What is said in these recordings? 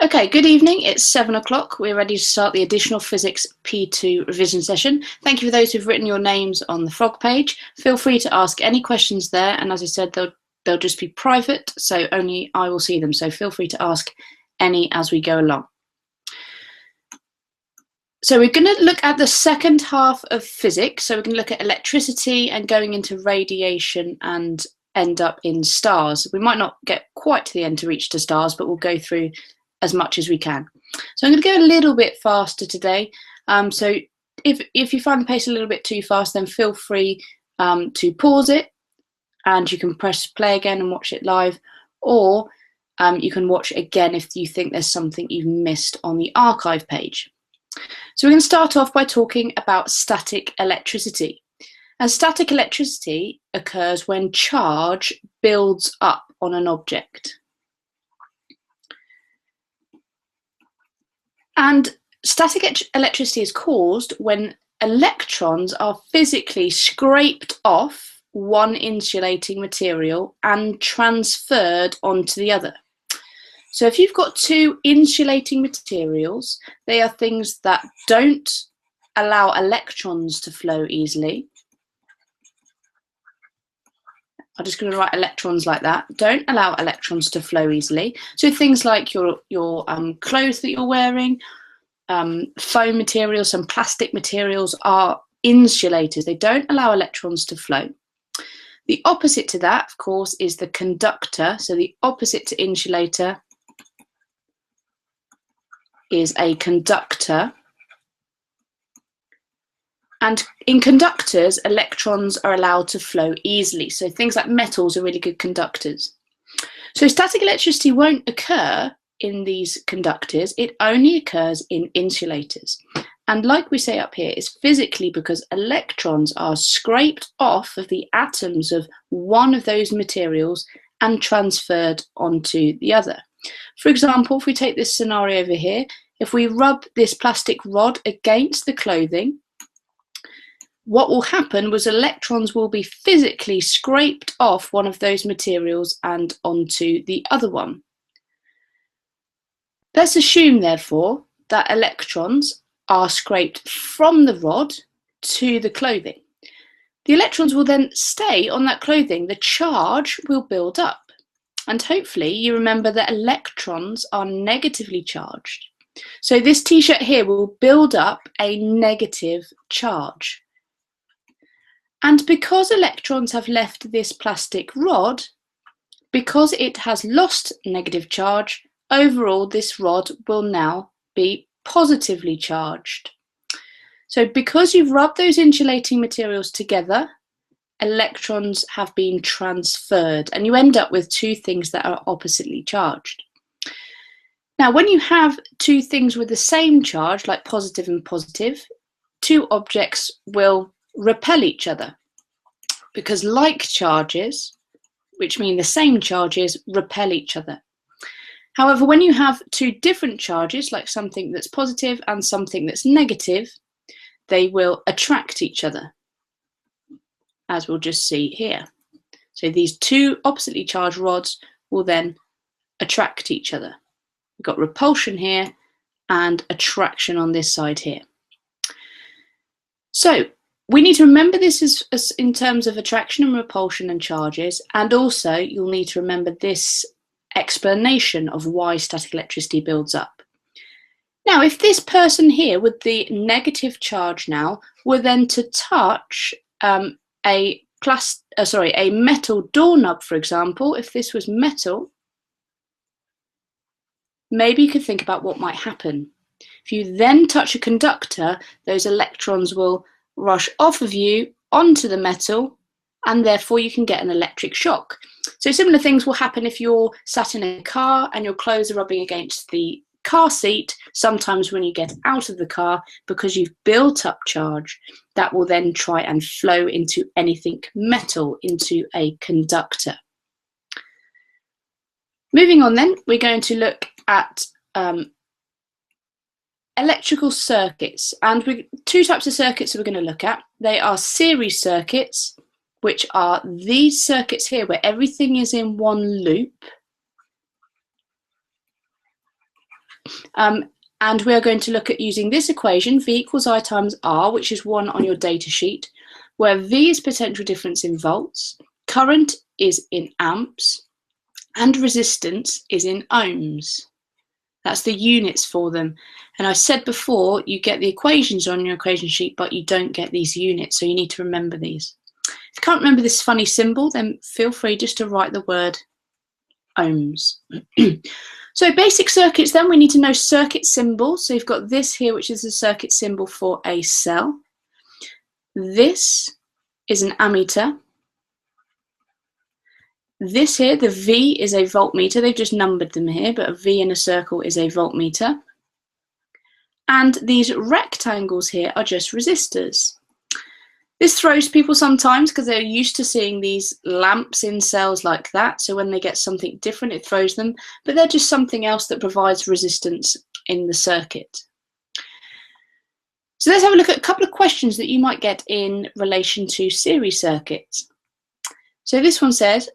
Okay, good evening. It's 7 o'clock. We're ready to start the additional physics P2 revision session. Thank you for those who've written your names on the frog page. Feel free to ask any questions there, and as I said, they'll just be private, so only I will see them. So feel free to ask any as we go along. So we're going to look at the second half of physics. So we're going to look at electricity and going into radiation and end up in stars. We might not get quite to the end to reach to stars, but we'll go through as much as we can. So I'm going to go a little bit faster today. So if you find the pace a little bit too fast, then feel free to pause it, and you can press play again and watch it live, or you can watch again if you think there's something you've missed on the archive page. So we're going to start off by talking about static electricity. And static electricity occurs when charge builds up on an object. And static electricity is caused when electrons are physically scraped off one insulating material and transferred onto the other. So if you've got two insulating materials, they are things that don't allow electrons to flow easily. I'm just going to write electrons like that. Don't allow electrons to flow easily. So things like your clothes that you're wearing, foam materials, some plastic materials are insulators. They don't allow electrons to flow. The opposite to that, of course, is the conductor. So the opposite to insulator is a conductor. And in conductors, electrons are allowed to flow easily. So things like metals are really good conductors. So static electricity won't occur in these conductors. It only occurs in insulators. And like we say up here, it's physically because electrons are scraped off of the atoms of one of those materials and transferred onto the other. For example, if we take this scenario over here, if we rub this plastic rod against the clothing, what will happen was electrons will be physically scraped off one of those materials and onto the other one. Let's assume, therefore, that electrons are scraped from the rod to the clothing. The electrons will then stay on that clothing. The charge will build up. And hopefully you remember that electrons are negatively charged. So this t-shirt here will build up a negative charge. And because electrons have left this plastic rod, because it has lost negative charge, overall this rod will now be positively charged. So because you've rubbed those insulating materials together, electrons have been transferred, and you end up with two things that are oppositely charged. Now, when you have two things with the same charge, like positive and positive, two objects will repel each other, because like charges, which mean the same charges, repel each other. However, when you have two different charges, like something that's positive and something that's negative, they will attract each other, as we'll just see here. So these two oppositely charged rods will then attract each other. We've got repulsion here and attraction on this side here. So we need to remember this as in terms of attraction and repulsion and charges, and also you'll need to remember this explanation of why static electricity builds up. Now, if this person here with the negative charge now were then to touch a metal doorknob, for example, if this was metal, maybe you could think about what might happen. If you then touch a conductor, those electrons will rush off of you onto the metal, and therefore you can get an electric shock. So similar things will happen if you're sat in a car and your clothes are rubbing against the car seat. Sometimes when you get out of the car, because you've built up charge, that will then try and flow into anything metal, into a conductor. Moving on then, we're going to look at electrical circuits, and two types of circuits that we're going to look at. They are series circuits, which are these circuits here where everything is in one loop, And we are going to look at using this equation, V equals I times R, which is 1 on your data sheet, where V is potential difference in volts, current is in amps, and resistance is in ohms. That's the units for them. And I said before, you get the equations on your equation sheet, but you don't get these units, so you need to remember these. If you can't remember this funny symbol, then feel free just to write the word ohms. So basic circuits, then we need to know circuit symbols. So you've got this here, which is the circuit symbol for a cell. This is an ammeter. This here, the V is a voltmeter. They've just numbered them here, but a V in a circle is a voltmeter. And these rectangles here are just resistors. This throws people sometimes because they're used to seeing these lamps in cells like that. So when they get something different, it throws them. But they're just something else that provides resistance in the circuit. So let's have a look at a couple of questions that you might get in relation to series circuits. So this one says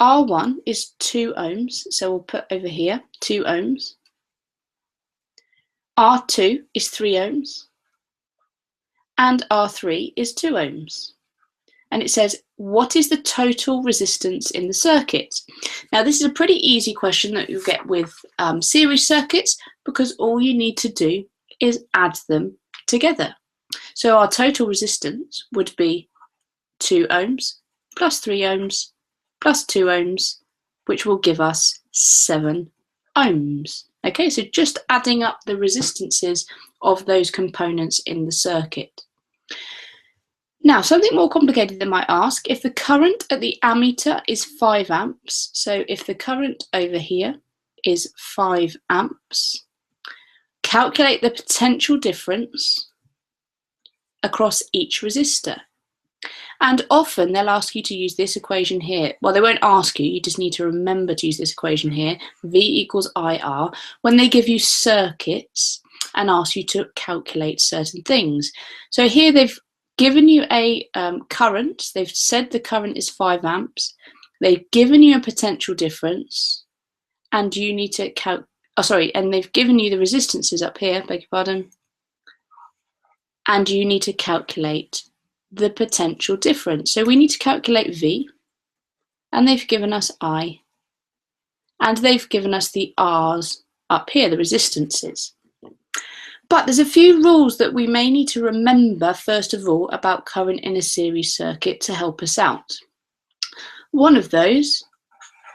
R1 is 2 ohms. So we'll put over here 2 ohms. R2 is 3 ohms. And R3 is 2 ohms. And it says, what is the total resistance in the circuit? Now, this is a pretty easy question that you'll get with series circuits, because all you need to do is add them together. So our total resistance would be 2 ohms plus 3 ohms plus 2 ohms, which will give us 7 ohms. Okay, so just adding up the resistances of those components in the circuit. Now, something more complicated they might ask, if the current at the ammeter is 5 amps, so if the current over here is 5 amps, calculate the potential difference across each resistor. And often they'll ask you to use this equation here. Well, they won't ask you, you just need to remember to use this equation here, V equals IR, when they give you circuits and ask you to calculate certain things. So here they've given you a current, they've said the current is 5 amps, they've given you a potential difference, and you need to and they've given you the resistances up here, beg your pardon, and you need to calculate the potential difference. So we need to calculate V, and they've given us I, and they've given us the R's up here, the resistances. But there's a few rules that we may need to remember, first of all, about current in a series circuit to help us out. One of those,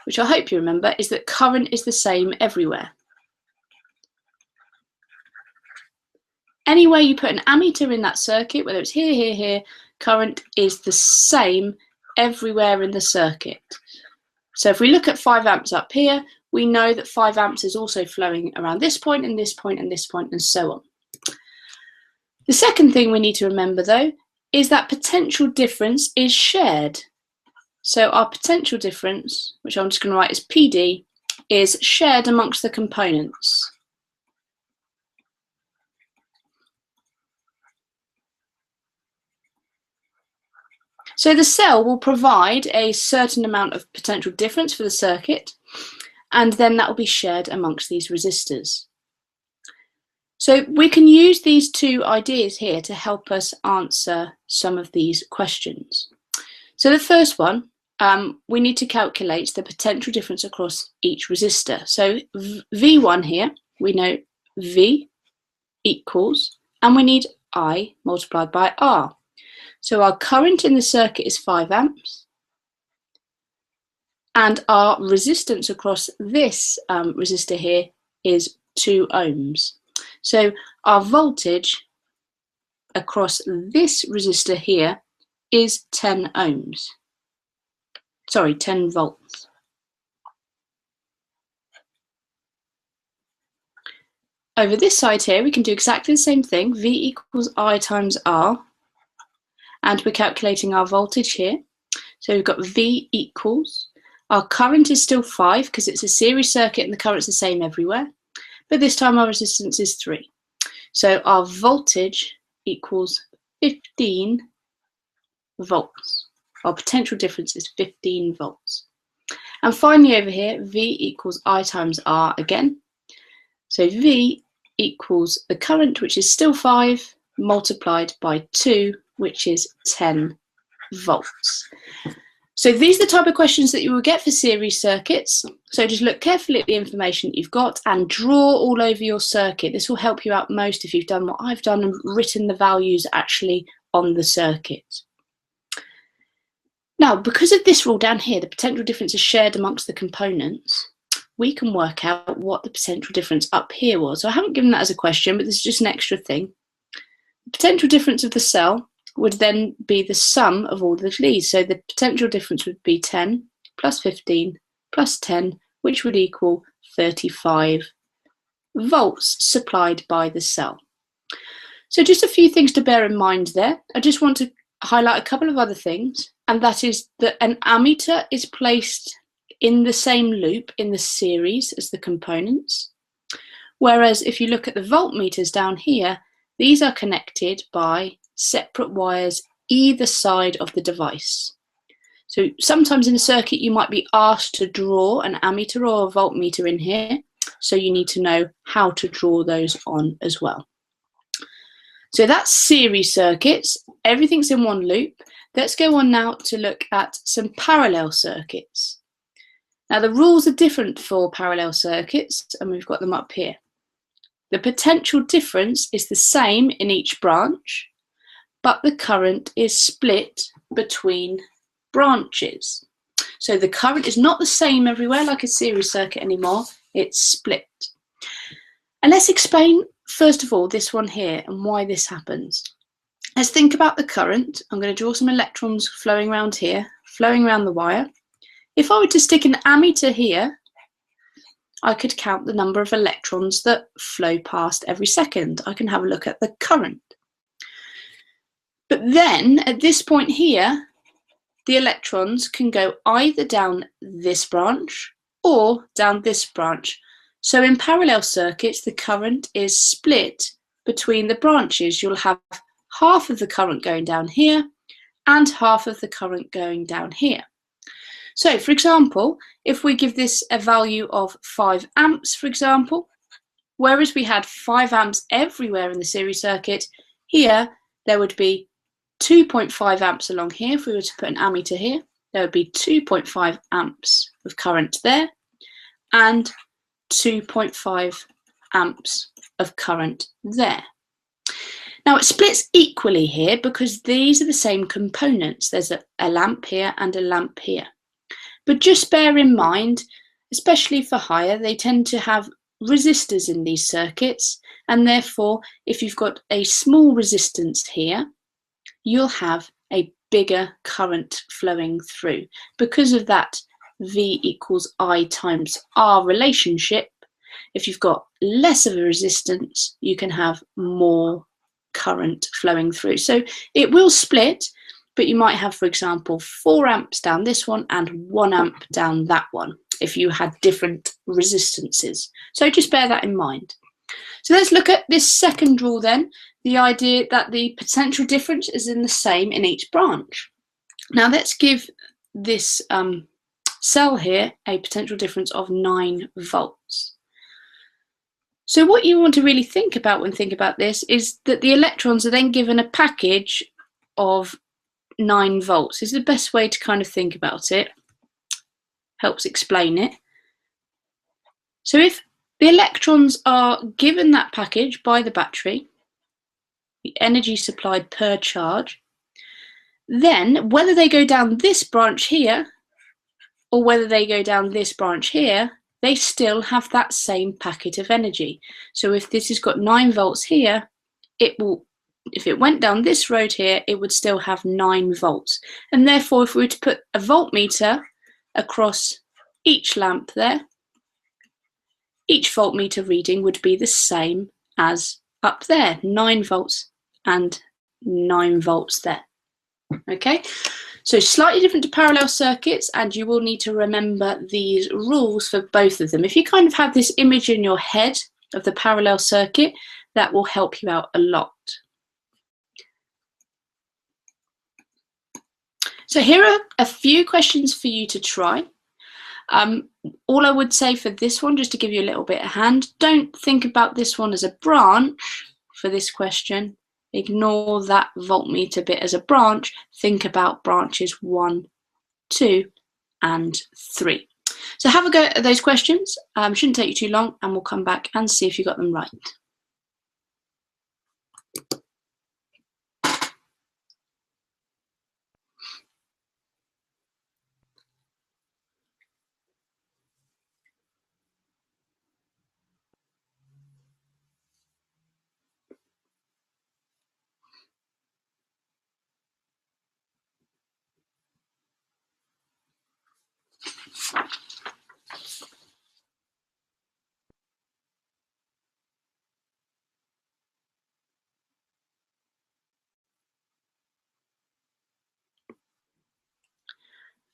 which I hope you remember, is that current is the same everywhere. Anywhere you put an ammeter in that circuit, whether it's here, here, here, current is the same everywhere in the circuit. So if we look at 5 amps up here, we know that 5 amps is also flowing around this point and this point and this point and so on. The second thing we need to remember, though, is that potential difference is shared. So our potential difference, which I'm just going to write as PD, is shared amongst the components. So the cell will provide a certain amount of potential difference for the circuit, and then that will be shared amongst these resistors. So we can use these two ideas here to help us answer some of these questions. So the first one, we need to calculate the potential difference across each resistor. So V1 here, we know V equals, and we need I multiplied by R. So our current in the circuit is 5 amps, and our resistance across this resistor here is 2 ohms. So our voltage across this resistor here is 10 ohms. Sorry, 10 volts. Over this side here, we can do exactly the same thing. V equals I times R. And we're calculating our voltage here. So we've got V equals, our current is still 5 because it's a series circuit and the current's the same everywhere. But this time our resistance is 3. So our voltage equals 15 volts. Our potential difference is 15 volts. And finally over here, V equals I times R again. So V equals the current, which is still 5, multiplied by 2, which is 10 volts. So these are the type of questions that you will get for series circuits. So just look carefully at the information that you've got and draw all over your circuit. This will help you out most if you've done what I've done and written the values actually on the circuit. Now, because of this rule down here, the potential difference is shared amongst the components, we can work out what the potential difference up here was. So I haven't given that as a question, but this is just an extra thing. The potential difference of the cell would then be the sum of all of these. So the potential difference would be 10 plus 15 plus 10, which would equal 35 volts supplied by the cell. So just a few things to bear in mind there. I just want to highlight a couple of other things, and that is that an ammeter is placed in the same loop in the series as the components. Whereas if you look at the voltmeters down here, these are connected by separate wires either side of the device. So sometimes in a circuit you might be asked to draw an ammeter or a voltmeter in here, so you need to know how to draw those on as well. So that's series circuits, everything's in one loop. Let's go on now to look at some parallel circuits. Now the rules are different for parallel circuits, and we've got them up here. The potential difference is the same in each branch, but the current is split between branches. So the current is not the same everywhere like a series circuit anymore, it's split. And let's explain first of all this one here and why this happens. Let's think about the current. I'm going to draw some electrons flowing around here, flowing around the wire. If I were to stick an ammeter here, I could count the number of electrons that flow past every second. I can have a look at the current. But then at this point here, the electrons can go either down this branch or down this branch. So in parallel circuits, the current is split between the branches. You'll have half of the current going down here and half of the current going down here. So for example, if we give this a value of 5 amps, for example, whereas we had 5 amps everywhere in the series circuit, here there would be 2.5 amps along here. If we were to put an ammeter here, there would be 2.5 amps of current there and 2.5 amps of current there. Now it splits equally here because these are the same components. There's a lamp here and a lamp here. But just bear in mind, especially for higher, they tend to have resistors in these circuits, and therefore if you've got a small resistance here, you'll have a bigger current flowing through. Because of that V equals I times R relationship, if you've got less of a resistance, you can have more current flowing through. So it will split, but you might have, for example, 4 amps down this one and 1 amp down that one if you had different resistances. So just bear that in mind. So let's look at this second rule then, the idea that the potential difference is in the same in each branch. Now let's give this cell here a potential difference of 9 volts. So what you want to really think about when thinking about this is that the electrons are then given a package of 9 volts. This is the best way to kind of think about it. Helps explain it. So if the electrons are given that package by the battery, the energy supplied per charge, then whether they go down this branch here or whether they go down this branch here, they still have that same packet of energy. So if this has got 9 volts here, it will, if it went down this road here, it would still have 9 volts. And therefore, if we were to put a voltmeter across each lamp there, each voltmeter reading would be the same as up there, 9 volts and 9 volts there. Okay, so slightly different to parallel circuits, and you will need to remember these rules for both of them. If you kind of have this image in your head of the parallel circuit, that will help you out a lot. So here are a few questions for you to try. All I would say for this one, just to give you a little bit of hand, don't think about this one as a branch for this question. Ignore that voltmeter bit as a branch. Think about branches 1, 2, and 3. So have a go at those questions. Shouldn't take you too long, and we'll come back and see if you got them right.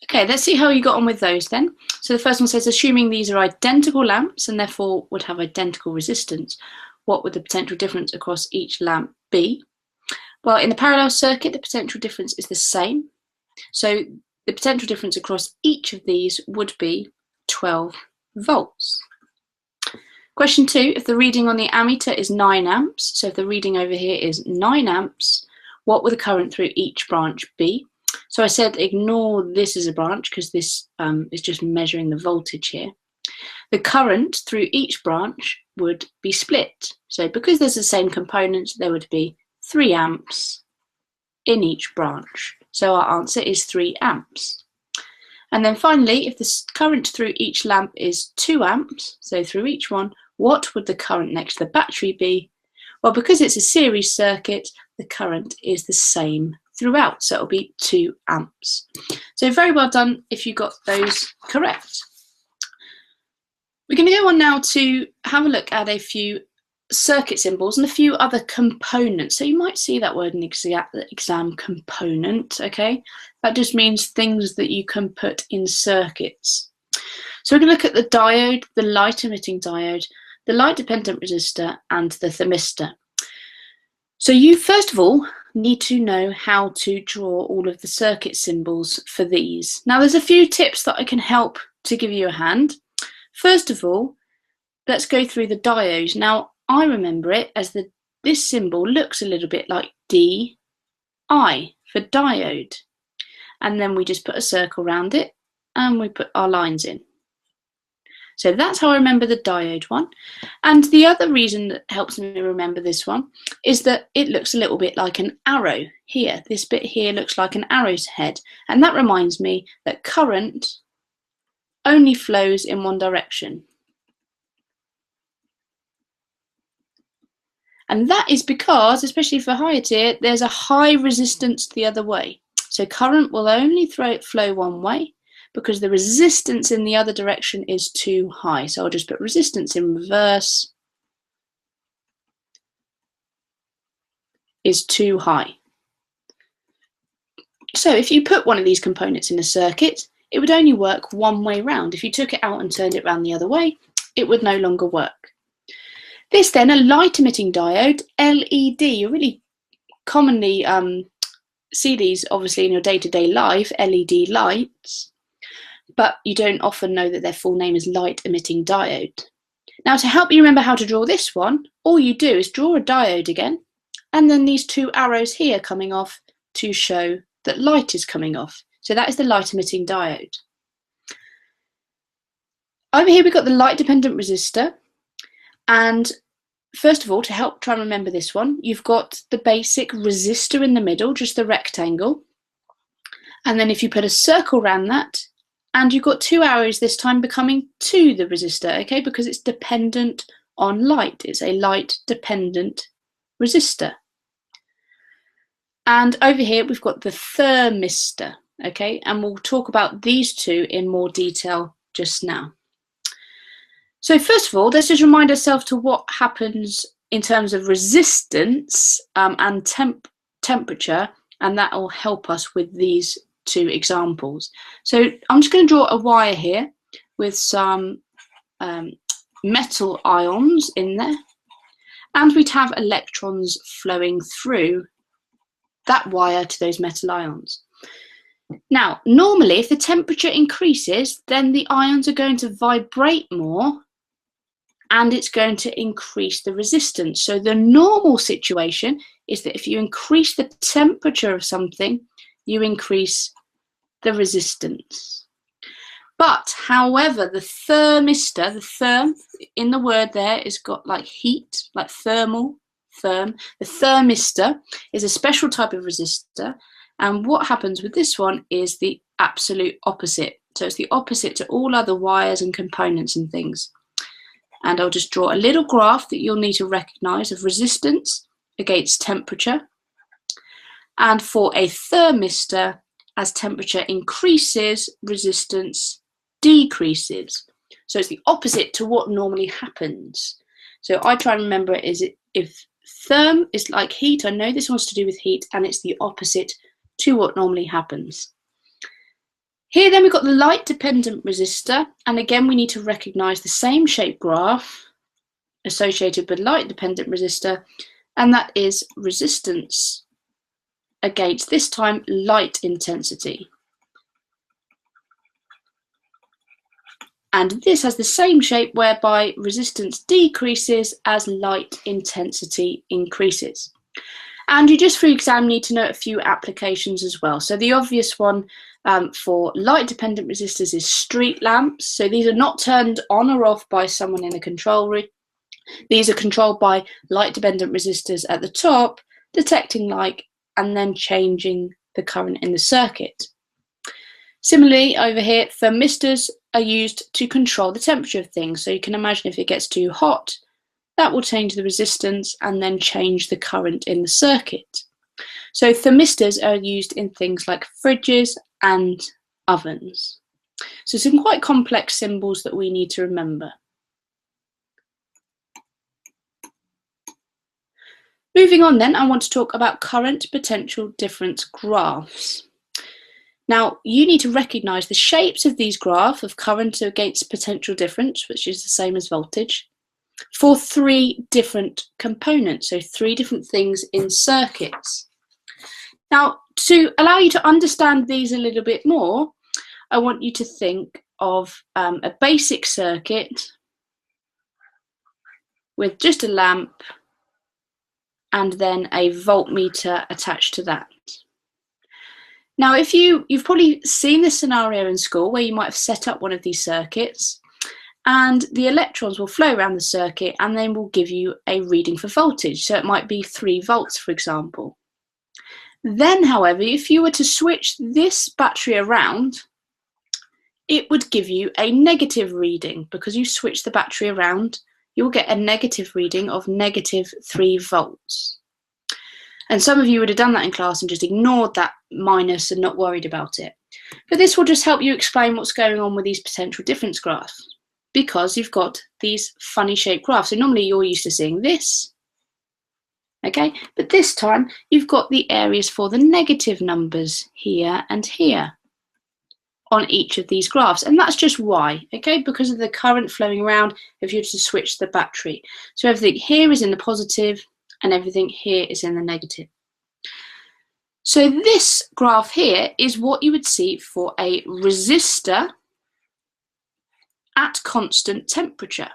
Okay, let's see how you got on with those then. So the first one says, assuming these are identical lamps and therefore would have identical resistance, what would the potential difference across each lamp be? Well, in the parallel circuit, the potential difference is the same. So the potential difference across each of these would be 12 volts. Question 2, if the reading on the ammeter is 9 amps, so if the reading over here is 9 amps, what will the current through each branch be? So I said ignore this as a branch because this is just measuring the voltage here. The current through each branch would be split. So because there's the same components, there would be 3 amps in each branch. So our answer is 3 amps. And then finally, if the current through each lamp is 2 amps, so through each one, what would the current next to the battery be? Well, because it's a series circuit, the current is the same throughout, so it'll be 2 amps. So very well done if you got those correct. We're going to go on now to have a look at a few circuit symbols and a few other components. So you might see that word in exam, component, okay? That just means things that you can put in circuits. So we're going to look at the diode, the light emitting diode, the light dependent resistor, and the thermistor. So you first of all need to know how to draw all of the circuit symbols for these. Now there's a few tips that I can help to give you a hand. First of all, let's go through the diodes. Now I remember it as this symbol looks a little bit like DI for diode. And then we just put a circle around it and we put our lines in. So that's how I remember the diode one. And the other reason that helps me remember this one is that it looks a little bit like an arrow here. This bit here looks like an arrow's head. And that reminds me that current only flows in one direction. And that is because, especially for higher tier, there's a high resistance the other way. So current will only flow one way, because the resistance in the other direction is too high. So I'll just put resistance in reverse is too high. So if you put one of these components in a circuit, it would only work one way round. If you took it out and turned it round the other way, it would no longer work. This then, a light emitting diode, LED. You really commonly see these obviously in your day-to-day life, LED lights, but you don't often know that their full name is light emitting diode. Now to help you remember how to draw this one, all you do is draw a diode again, and then these 2 arrows here coming off to show that light is coming off. So that is the light emitting diode. Over here we've got the light dependent resistor, and first of all, to help try and remember this one, you've got the basic resistor in the middle, just the rectangle, and then if you put a circle around that, and you've got 2 arrows this time becoming to the resistor, okay, because it's dependent on light. It's a light dependent resistor. And over here we've got the thermistor, okay, and we'll talk about these 2 in more detail just now. So first of all, let's just remind ourselves to what happens in terms of resistance and temperature, and that will help us with these 2 examples. So I'm just going to draw a wire here with some metal ions in there, and we'd have electrons flowing through that wire to those metal ions. Now, normally, if the temperature increases, then the ions are going to vibrate more and it's going to increase the resistance. So the normal situation is that if you increase the temperature of something, you increase the resistance. But, however, the thermistor, the therm in the word there is got like heat, like thermal, therm. The thermistor is a special type of resistor. And what happens with this one is the absolute opposite. So it's the opposite to all other wires and components and things. And I'll just draw a little graph that you'll need to recognise of resistance against temperature. And for a thermistor, as temperature increases, resistance decreases. So it's the opposite to what normally happens. So I try and remember it is if therm is like heat, I know this one's to do with heat, and it's the opposite to what normally happens. Here then we've got the light dependent resistor, and again we need to recognise the same shape graph associated with light dependent resistor, and that is resistance against, this time, light intensity. And this has the same shape whereby resistance decreases as light intensity increases. And you just for exam need to know a few applications as well. So the obvious one for light dependent resistors is street lamps. So these are not turned on or off by someone in a control room. These are controlled by light dependent resistors at the top, detecting light and then changing the current in the circuit. Similarly, over here, thermistors are used to control the temperature of things. So you can imagine if it gets too hot, that will change the resistance and then change the current in the circuit. So thermistors are used in things like fridges and ovens. So some quite complex symbols that we need to remember. Moving on then, I want to talk about current potential difference graphs. Now, you need to recognise the shapes of these graphs of current against potential difference, which is the same as voltage, for three different components, so three different things in circuits. Now, to allow you to understand these a little bit more, I want you to think of a basic circuit with just a lamp and then a voltmeter attached to that. Now, if you've probably seen this scenario in school where you might have set up one of these circuits and the electrons will flow around the circuit and then will give you a reading for voltage. So it might be 3 volts, for example. Then, however, if you were to switch this battery around, it would give you a negative reading. Because you switch the battery around, you'll get a negative reading of -3 volts. And some of you would have done that in class and just ignored that minus and not worried about it. But this will just help you explain what's going on with these potential difference graphs, because you've got these funny shaped graphs. So normally you're used to seeing this, okay? But this time you've got the areas for the negative numbers here and here on each of these graphs. And that's just why, okay? Because of the current flowing around if you were to switch the battery. So everything here is in the positive and everything here is in the negative. So this graph here is what you would see for a resistor at constant temperature.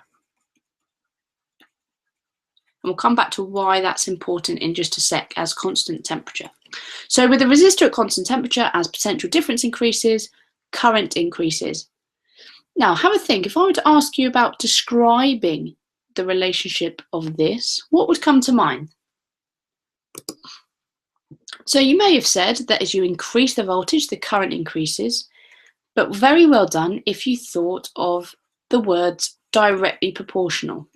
And we'll come back to why that's important in just a sec as constant temperature. So with a resistor at constant temperature, as potential difference increases, current increases. Now have a think, if I were to ask you about describing the relationship of this, what would come to mind? So you may have said that as you increase the voltage, the current increases, but very well done if you thought of the words directly proportional.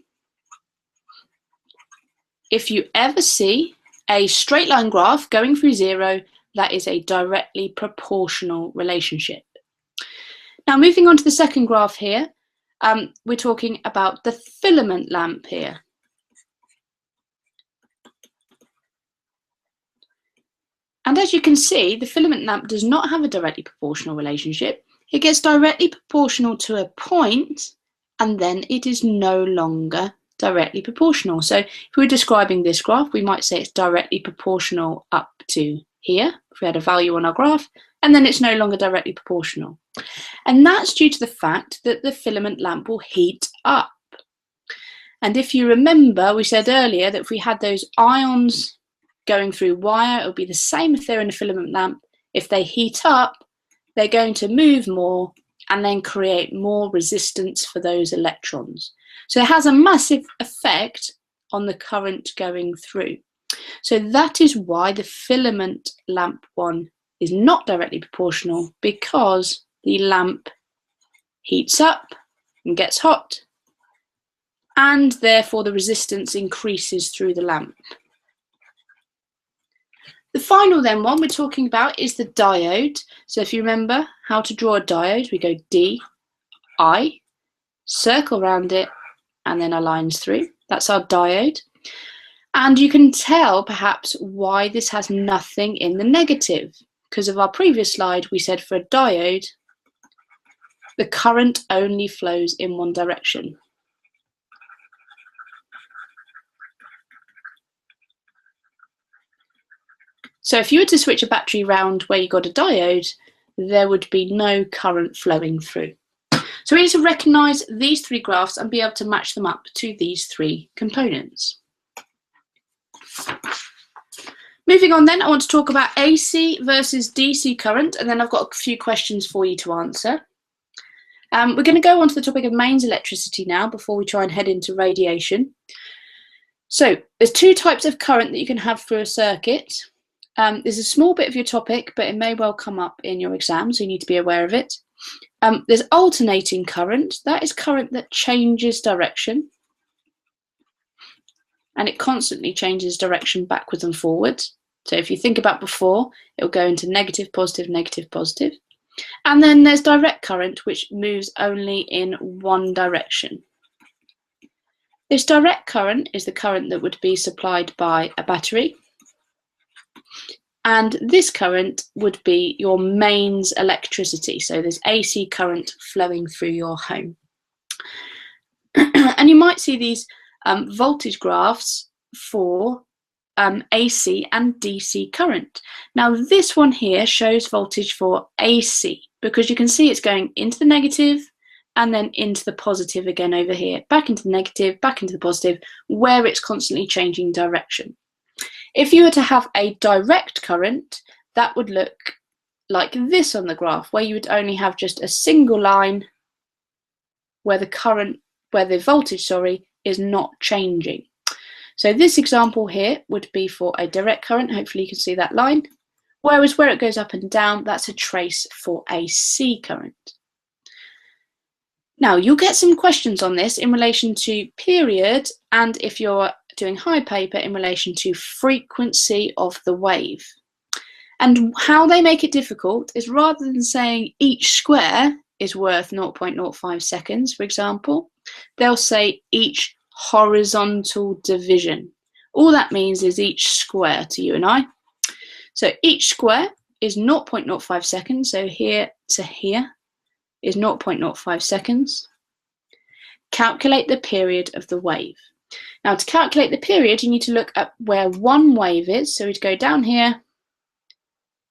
If you ever see a straight line graph going through 0, that is a directly proportional relationship. Now moving on to the second graph here, we're talking about the filament lamp here. And as you can see, the filament lamp does not have a directly proportional relationship. It gets directly proportional to a point, and then it is no longer directly proportional. So if we were describing this graph, we might say it's directly proportional up to here, if we had a value on our graph, and then it's no longer directly proportional. And that's due to the fact that the filament lamp will heat up. And if you remember, we said earlier that if we had those ions going through wire, it would be the same if they're in a filament lamp. If they heat up, they're going to move more and then create more resistance for those electrons. So it has a massive effect on the current going through. So that is why the filament lamp one is not directly proportional, because the lamp heats up and gets hot, and therefore the resistance increases through the lamp. The final then one we're talking about is the diode. So if you remember how to draw a diode, we go D, I, circle around it, and then our lines through. That's our diode. And you can tell perhaps why this has nothing in the negative. Because of our previous slide, we said for a diode, the current only flows in one direction. So if you were to switch a battery round where you got a diode, there would be no current flowing through. So we need to recognise these three graphs and be able to match them up to these three components. Moving on then, I want to talk about AC versus DC current, and then I've got a few questions for you to answer. We're going to go on to the topic of mains electricity now before we try and head into radiation. So there's two types of current that you can have through a circuit. There's a small bit of your topic, but it may well come up in your exam, so you need to be aware of it. There's alternating current. That is current that changes direction. And it constantly changes direction backwards and forwards. So if you think about before, it'll go into negative, positive, negative, positive. And then there's direct current, which moves only in one direction. This direct current is the current that would be supplied by a battery. And this current would be your mains electricity. So there's AC current flowing through your home. And you might see these voltage graphs for AC and DC current. Now this one here shows voltage for AC, because you can see it's going into the negative and then into the positive again over here, back into the negative, back into the positive, where it's constantly changing direction. If you were to have a direct current, that would look like this on the graph, where you would only have just a single line where the voltage, is not changing. So this example here would be for a direct current. Hopefully you can see that line. Whereas where it goes up and down, that's a trace for AC current. Now you'll get some questions on this in relation to period, and if you're doing high paper, in relation to frequency of the wave. And how they make it difficult is, rather than saying each square is worth 0.05 seconds, for example, they'll say each horizontal division. All that means is each square to you and I. So each square is 0.05 seconds. So here to here is 0.05 seconds. Calculate the period of the wave. Now to calculate the period, you need to look at where one wave is. So we'd go down here,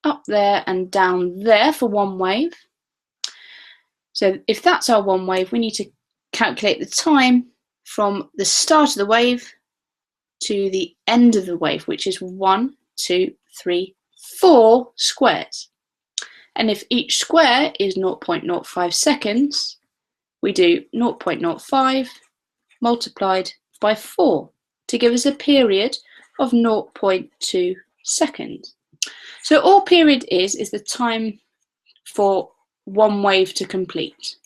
up there and down there for one wave. So if that's our one wave, we need to calculate the time from the start of the wave to the end of the wave, which is 1, 2, 3, 4 squares. And if each square is 0.05 seconds, we do 0.05 multiplied by 4 to give us a period of 0.2 seconds. So all period is the time for one wave to complete.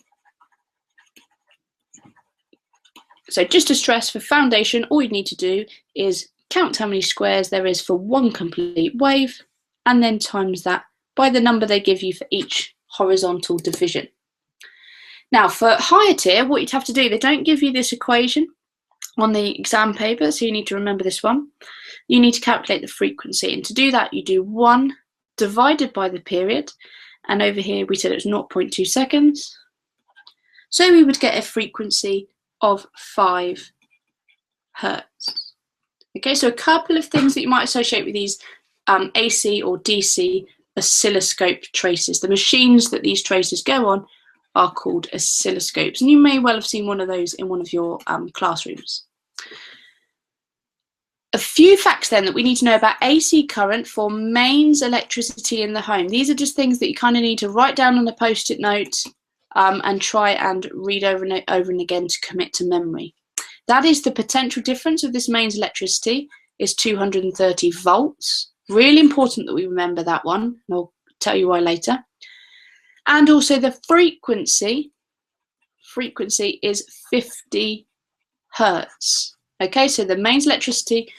So just to stress, for foundation, all you need to do is count how many squares there is for one complete wave, and then times that by the number they give you for each horizontal division. Now for higher tier, what you'd have to do, they don't give you this equation on the exam paper, so you need to remember this one. You need to calculate the frequency, and to do that you do 1 divided by the period, and over here we said it was 0.2 seconds. So we would get a frequency of 5 Hertz. Okay, so a couple of things that you might associate with these AC or DC oscilloscope traces. The machines that these traces go on are called oscilloscopes, and you may well have seen one of those in one of your classrooms. A few facts then that we need to know about AC current for mains electricity in the home. These are just things that you kind of need to write down on a post-it note and try and read over and again to commit to memory. That is, the potential difference of this mains electricity is 230 volts. Really important that we remember that one, and I'll tell you why later. And also the frequency is 50 hertz. Okay, so the mains electricity,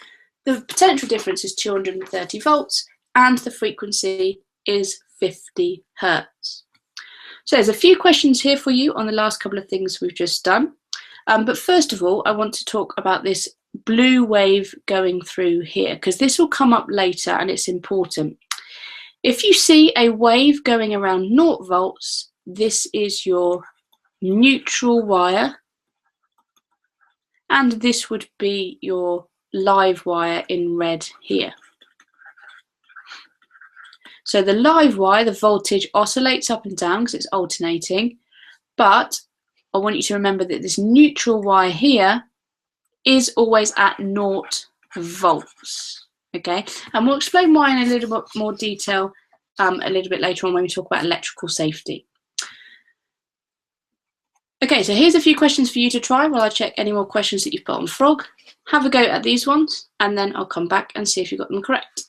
the potential difference is 230 volts and the frequency is 50 hertz. So there's a few questions here for you on the last couple of things we've just done. But first of all, I want to talk about this blue wave going through here, because this will come up later and it's important. If you see a wave going around 0 volts, this is your neutral wire, and this would be your live wire in red here. So the live wire, the voltage oscillates up and down because it's alternating, but I want you to remember that this neutral wire here is always at 0 volts. Okay, and we'll explain why in a little bit more detail a little bit later on when we talk about electrical safety. Okay, so here's a few questions for you to try while I check any more questions that you've put on Frog. Have a go at these ones, and then I'll come back and see if you got them correct.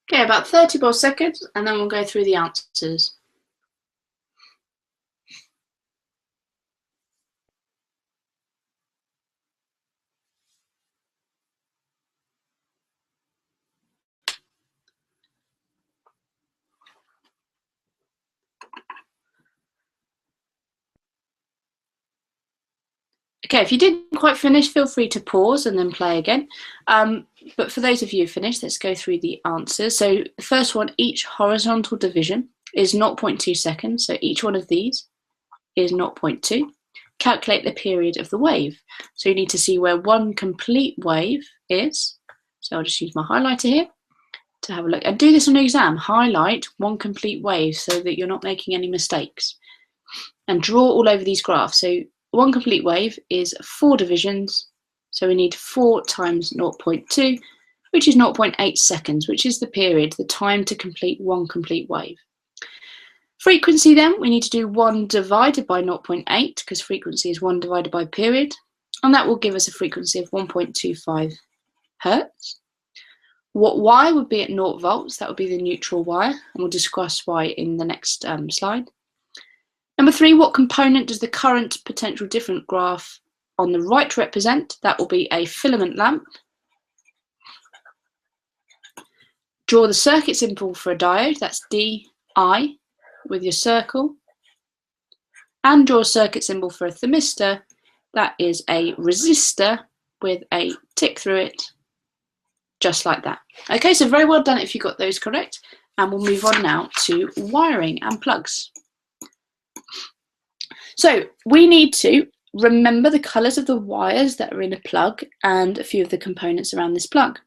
Okay, about 30 more seconds, and then we'll go through the answers. Okay, if you didn't quite finish, feel free to pause and then play again. But for those of you who finished, let's go through the answers. So the first one, each horizontal division is 0.2 seconds. So each one of these is 0.2. Calculate the period of the wave. So you need to see where one complete wave is. So I'll just use my highlighter here to have a look. And do this on the exam. Highlight one complete wave so that you're not making any mistakes. And draw all over these graphs. So one complete wave is 4 divisions, so we need 4 times 0.2, which is 0.8 seconds, which is the period, the time to complete one complete wave. Frequency then, we need to do 1 divided by 0.8, because frequency is 1 divided by period, and that will give us a frequency of 1.25 hertz. What Y would be at 0 volts, that would be the neutral wire, and we'll discuss why in the next slide. Number 3, what component does the current potential difference graph on the right represent? That will be a filament lamp. Draw the circuit symbol for a diode, that's DI with your circle. And draw a circuit symbol for a thermistor, that is a resistor with a tick through it, just like that. Okay, so very well done if you got those correct. And we'll move on now to wiring and plugs. So we need to remember the colours of the wires that are in a plug and a few of the components around this plug.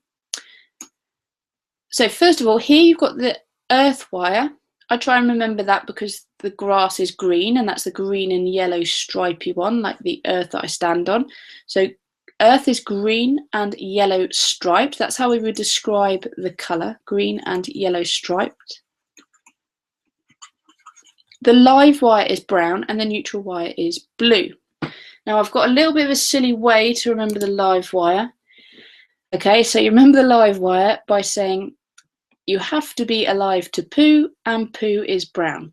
So first of all, here you've got the earth wire. I try and remember that because the grass is green, and that's the green and yellow stripy one, like the earth that I stand on. So earth is green and yellow striped. That's how we would describe the colour, green and yellow striped. The live wire is brown and the neutral wire is blue. Now I've got a little bit of a silly way to remember the live wire. Okay, so you remember the live wire by saying you have to be alive to poo, and poo is brown.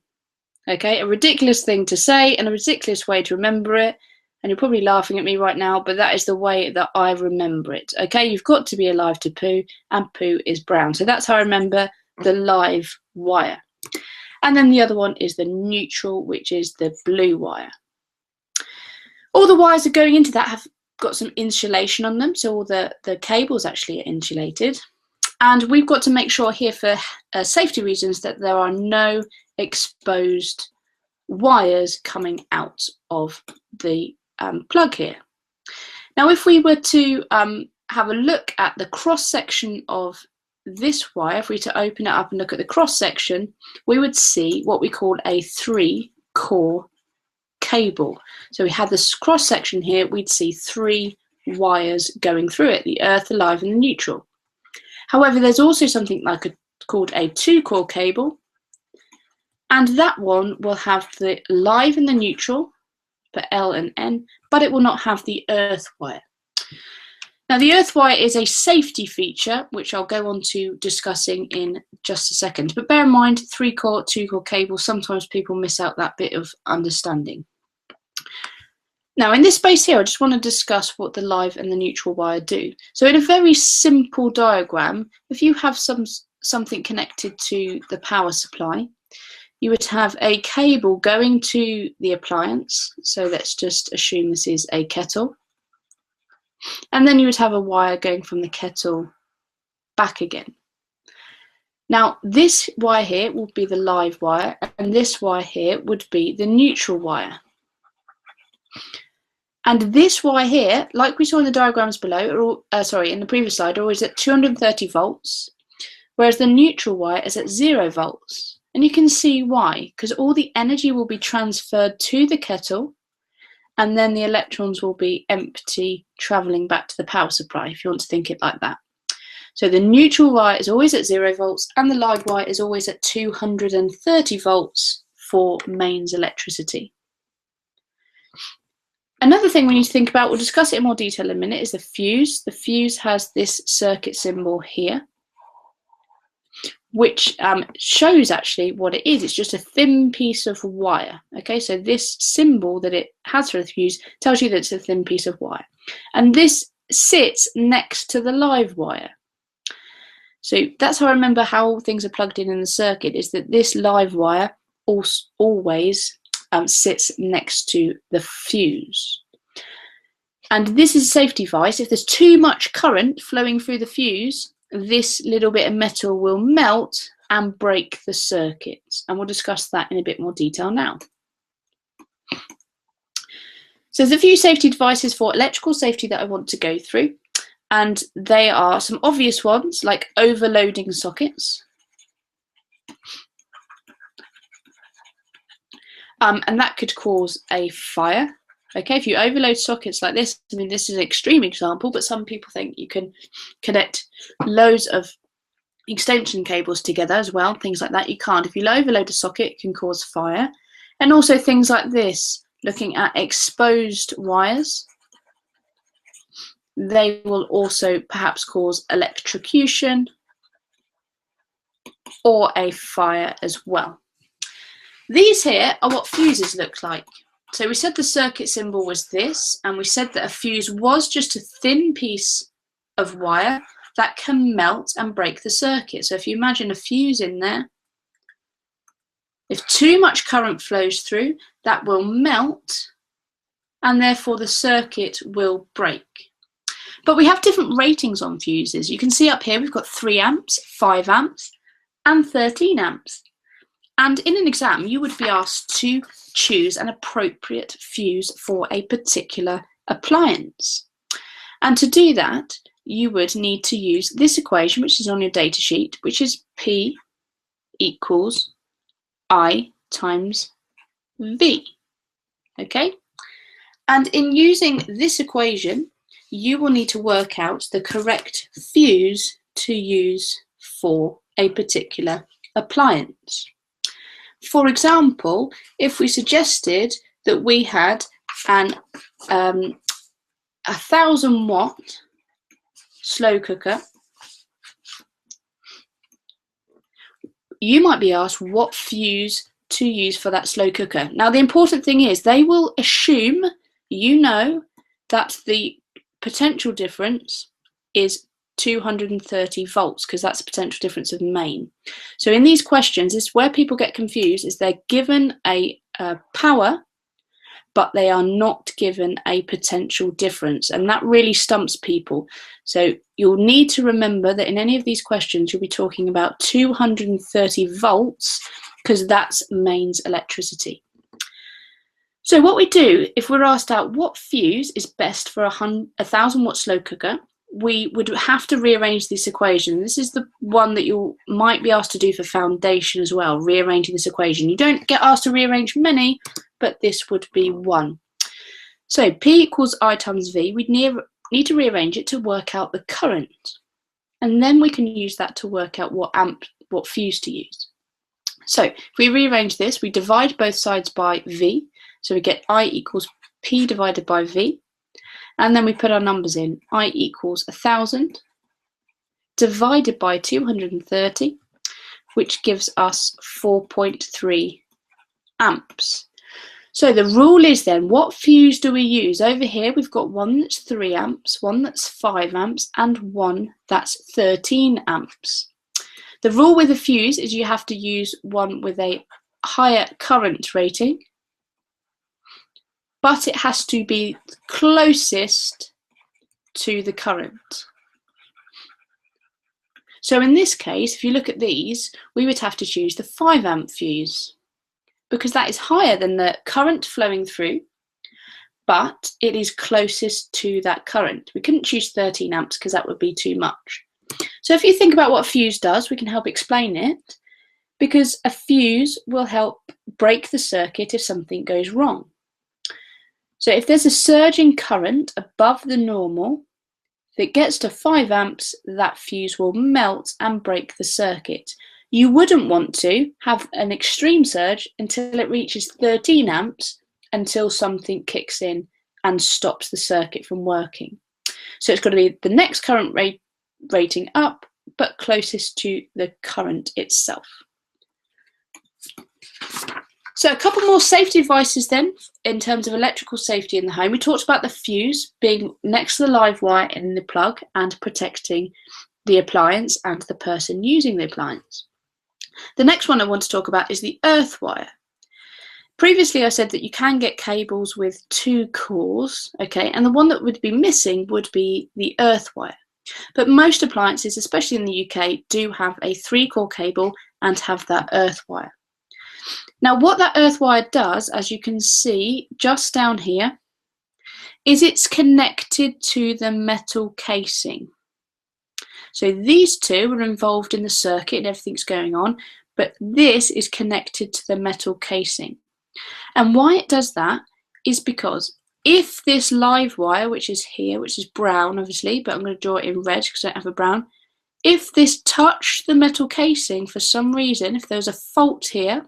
Okay, a ridiculous thing to say and a ridiculous way to remember it. And you're probably laughing at me right now, but that is the way that I remember it. Okay, you've got to be alive to poo, and poo is brown. So that's how I remember the live wire. And then the other one is the neutral, which is the blue wire. All the wires that are going into that have got some insulation on them, so all the cables actually are insulated. And we've got to make sure here for safety reasons that there are no exposed wires coming out of the plug here. Now, if we were to have a look at the cross section of this wire, if we were to open it up and look at the cross section, we would see what we call a 3-core cable. So we had this cross section here, we'd see 3 wires going through it, the earth, the live and the neutral. However, there's also something called a 2-core cable, and that one will have the live and the neutral for L and N, but it will not have the earth wire. Now, the earth wire is a safety feature, which I'll go on to discussing in just a second. But bear in mind, 3-core, 2-core cable, sometimes people miss out that bit of understanding. Now, in this space here, I just want to discuss what the live and the neutral wire do. So in a very simple diagram, if you have something connected to the power supply, you would have a cable going to the appliance. So let's just assume this is a kettle. And then you would have a wire going from the kettle back again. Now, this wire here will be the live wire, and this wire here would be the neutral wire. And this wire here, like we saw in the diagrams below, in the previous slide, always at 230 volts, whereas the neutral wire is at 0 volts. And you can see why, because all the energy will be transferred to the kettle, and then the electrons will be empty, travelling back to the power supply, if you want to think it like that. So the neutral wire is always at 0 volts, and the live wire is always at 230 volts for mains electricity. Another thing we need to think about, we'll discuss it in more detail in a minute, is the fuse. The fuse has this circuit symbol here, which shows actually what it is. It's just a thin piece of wire. Okay, so this symbol that it has for the fuse tells you that it's a thin piece of wire. And this sits next to the live wire. So that's how I remember how things are plugged in the circuit, is that this live wire always sits next to the fuse. And this is a safety device. If there's too much current flowing through the fuse, this little bit of metal will melt and break the circuit. And we'll discuss that in a bit more detail now. So there's a few safety devices for electrical safety that I want to go through. And they are some obvious ones, like overloading sockets. And that could cause a fire. Okay, if you overload sockets like this, I mean, this is an extreme example, but some people think you can connect loads of extension cables together as well, things like that. You can't. If you overload a socket, it can cause fire. And also things like this, looking at exposed wires, they will also perhaps cause electrocution or a fire as well. These here are what fuses look like. So we said the circuit symbol was this, and we said that a fuse was just a thin piece of wire that can melt and break the circuit. So if you imagine a fuse in there, if too much current flows through, that will melt, and therefore the circuit will break. But we have different ratings on fuses. You can see up here we've got 3 amps, 5 amps, and 13 amps. And in an exam, you would be asked to choose an appropriate fuse for a particular appliance. And to do that, you would need to use this equation, which is on your data sheet, which is P equals I times V. Okay? And in using this equation, you will need to work out the correct fuse to use for a particular appliance. For example, if we suggested that we had an 1000-watt slow cooker you might be asked what fuse to use for that slow cooker. Now, the important thing is they will assume you know that the potential difference is 230 volts, because that's the potential difference of main. So in these questions, this is where people get confused, is they're given a power, but they are not given a potential difference, and that really stumps people. So you'll need to remember that in any of these questions you'll be talking about 230 volts, because that's mains electricity. So what we do if we're asked out what fuse is best for a 1000 watt slow cooker, we would have to rearrange this equation. This is the one that you might be asked to do for foundation as well, rearranging this equation. You don't get asked to rearrange many, but this would be one. So P equals I times V. We'd need to rearrange it to work out the current, and then we can use that to work out what fuse to use. So if we rearrange this, we divide both sides by V, so we get I equals P divided by V, and then we put our numbers in. I equals 1000 divided by 230, which gives us 4.3 amps. So the rule is then, what fuse do we use? Over here we've got one that's 3 amps, one that's 5 amps, and one that's 13 amps. The rule with a fuse is you have to use one with a higher current rating, but it has to be closest to the current. So in this case, if you look at these, we would have to choose the 5 amp fuse, because that is higher than the current flowing through, but it is closest to that current. We couldn't choose 13 amps because that would be too much. So if you think about what a fuse does, we can help explain it, because a fuse will help break the circuit if something goes wrong. So if there's a surge in current above the normal, if it gets to 5 amps, that fuse will melt and break the circuit. You wouldn't want to have an extreme surge until it reaches 13 amps, until something kicks in and stops the circuit from working. So it's got to be the next current rating up, but closest to the current itself. So a couple more safety advices then, in terms of electrical safety in the home. We talked about the fuse being next to the live wire in the plug and protecting the appliance and the person using the appliance. The next one I want to talk about is the earth wire. Previously I said that you can get cables with 2 cores, okay, and the one that would be missing would be the earth wire. But most appliances, especially in the UK, do have a 3-core cable and have that earth wire. Now what that earth wire does, as you can see just down here, is it's connected to the metal casing. So these two are involved in the circuit and everything's going on, but this is connected to the metal casing. And why it does that is because if this live wire, which is here, which is brown obviously, but I'm going to draw it in red because I don't have a brown, if this touched the metal casing for some reason, if there was a fault here,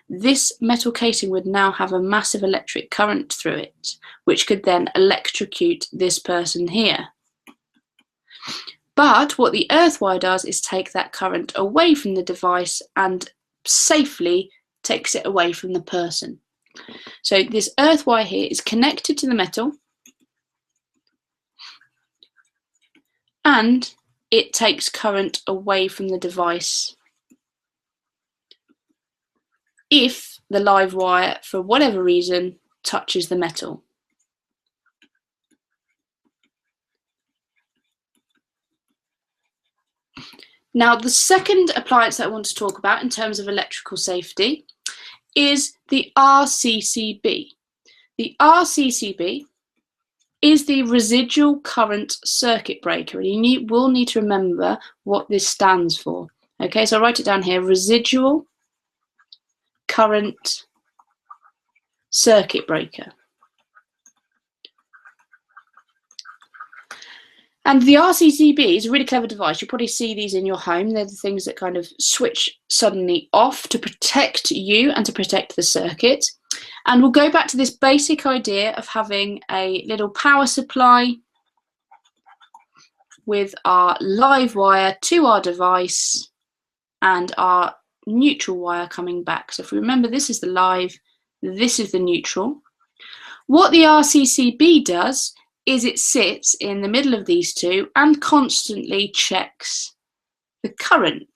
this metal casing would now have a massive electric current through it, which could then electrocute this person here. But what the earth wire does is take that current away from the device and safely takes it away from the person. So this earth wire here is connected to the metal, and it takes current away from the device if the live wire, for whatever reason, touches the metal. Now, the second appliance that I want to talk about in terms of electrical safety is the RCCB. The RCCB is the residual current circuit breaker, and you will need to remember what this stands for. Okay, so I'll write it down here: residual current circuit breaker. And the RCCB is a really clever device. You'll probably see these in your home. They're the things that kind of switch suddenly off to protect you and to protect the circuit. And we'll go back to this basic idea of having a little power supply with our live wire to our device and our neutral wire coming back. So if we remember, this is the live, this is the neutral. What the RCCB does is it sits in the middle of these two and constantly checks the current.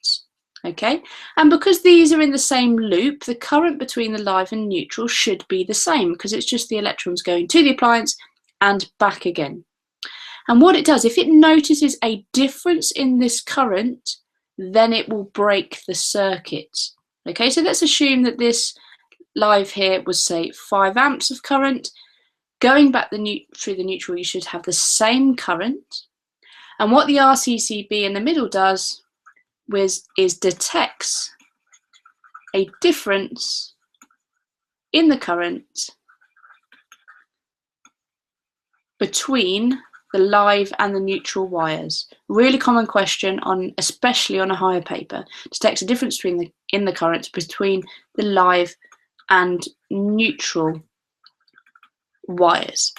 Okay, and because these are in the same loop, the current between the live and neutral should be the same, because it's just the electrons going to the appliance and back again. And what it does, if it notices a difference in this current, then it will break the circuit. Okay, so let's assume that this live here was, say, 5 amps of current. Going back through the neutral, you should have the same current. And what the RCCB in the middle does is detects a difference in the current between the live and the neutral wires. Really common question, especially on a higher paper. Detects a difference in the current between the live and neutral wires.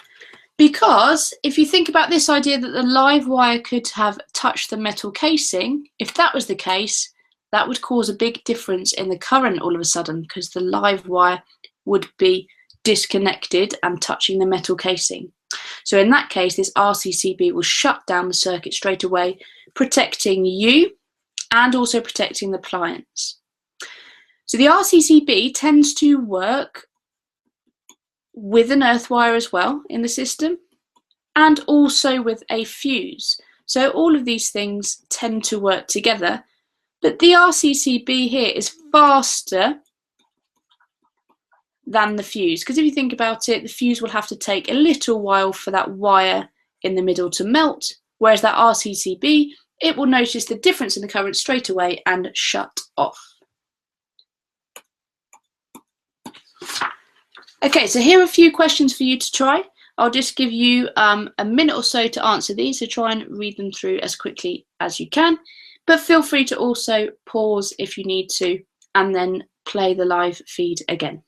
Because if you think about this idea that the live wire could have touched the metal casing, if that was the case, that would cause a big difference in the current all of a sudden, because the live wire would be disconnected and touching the metal casing. So in that case, this RCCB will shut down the circuit straight away, protecting you and also protecting the appliance. So the RCCB tends to work with an earth wire as well in the system, and also with a fuse. So all of these things tend to work together, but the RCCB here is faster than the fuse, because if you think about it, the fuse will have to take a little while for that wire in the middle to melt, whereas that RCCB, it will notice the difference in the current straight away and shut off. Okay, so here are a few questions for you to try. I'll just give you a minute or so to answer these, so try and read them through as quickly as you can. But feel free to also pause if you need to, and then play the live feed again.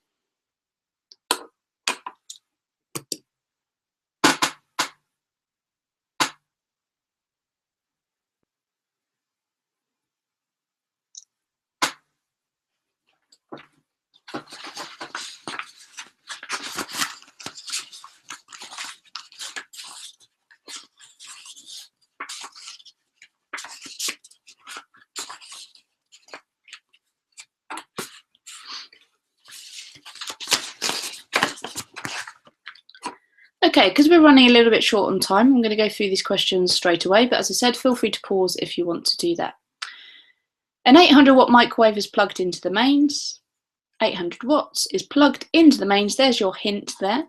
Okay, because we're running a little bit short on time, I'm going to go through these questions straight away, but as I said, feel free to pause if you want to do that. An 800 watt microwave is plugged into the mains. 800 watts is plugged into the mains. There's your hint there.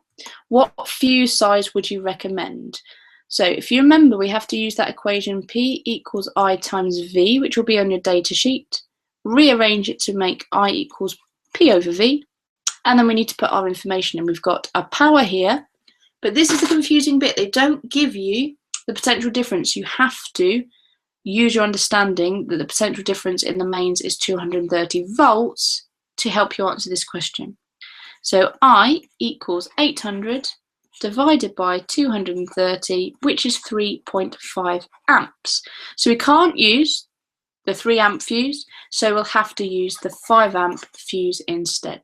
What fuse size would you recommend? So if you remember, we have to use that equation P equals I times V, which will be on your data sheet. Rearrange it to make I equals P over V. And then we need to put our information in. We've got a power here, but this is the confusing bit. They don't give you the potential difference. You have to use your understanding that the potential difference in the mains is 230 volts to help you answer this question. So I equals 800 divided by 230, which is 3.5 amps. So we can't use the 3 amp fuse, so we'll have to use the 5 amp fuse instead.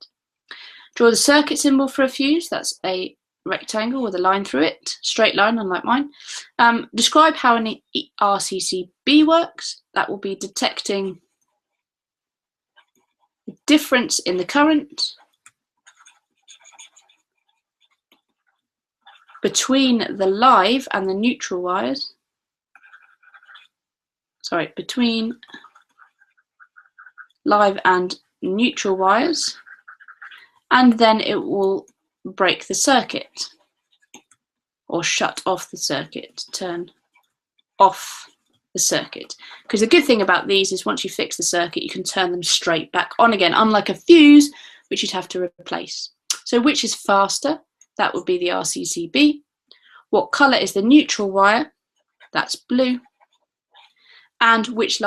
Draw the circuit symbol for a fuse. That's a rectangle with a line through it, straight line unlike mine. Describe how an RCCB works. That will be detecting the difference in the current between the live and the neutral wires. Sorry, between live and neutral wires, and then it will break the circuit or shut off the circuit, turn off the circuit. Because the good thing about these is once you fix the circuit, you can turn them straight back on again, unlike a fuse, which you'd have to replace. So which is faster? That would be the RCCB. What colour is the neutral wire? That's blue. And which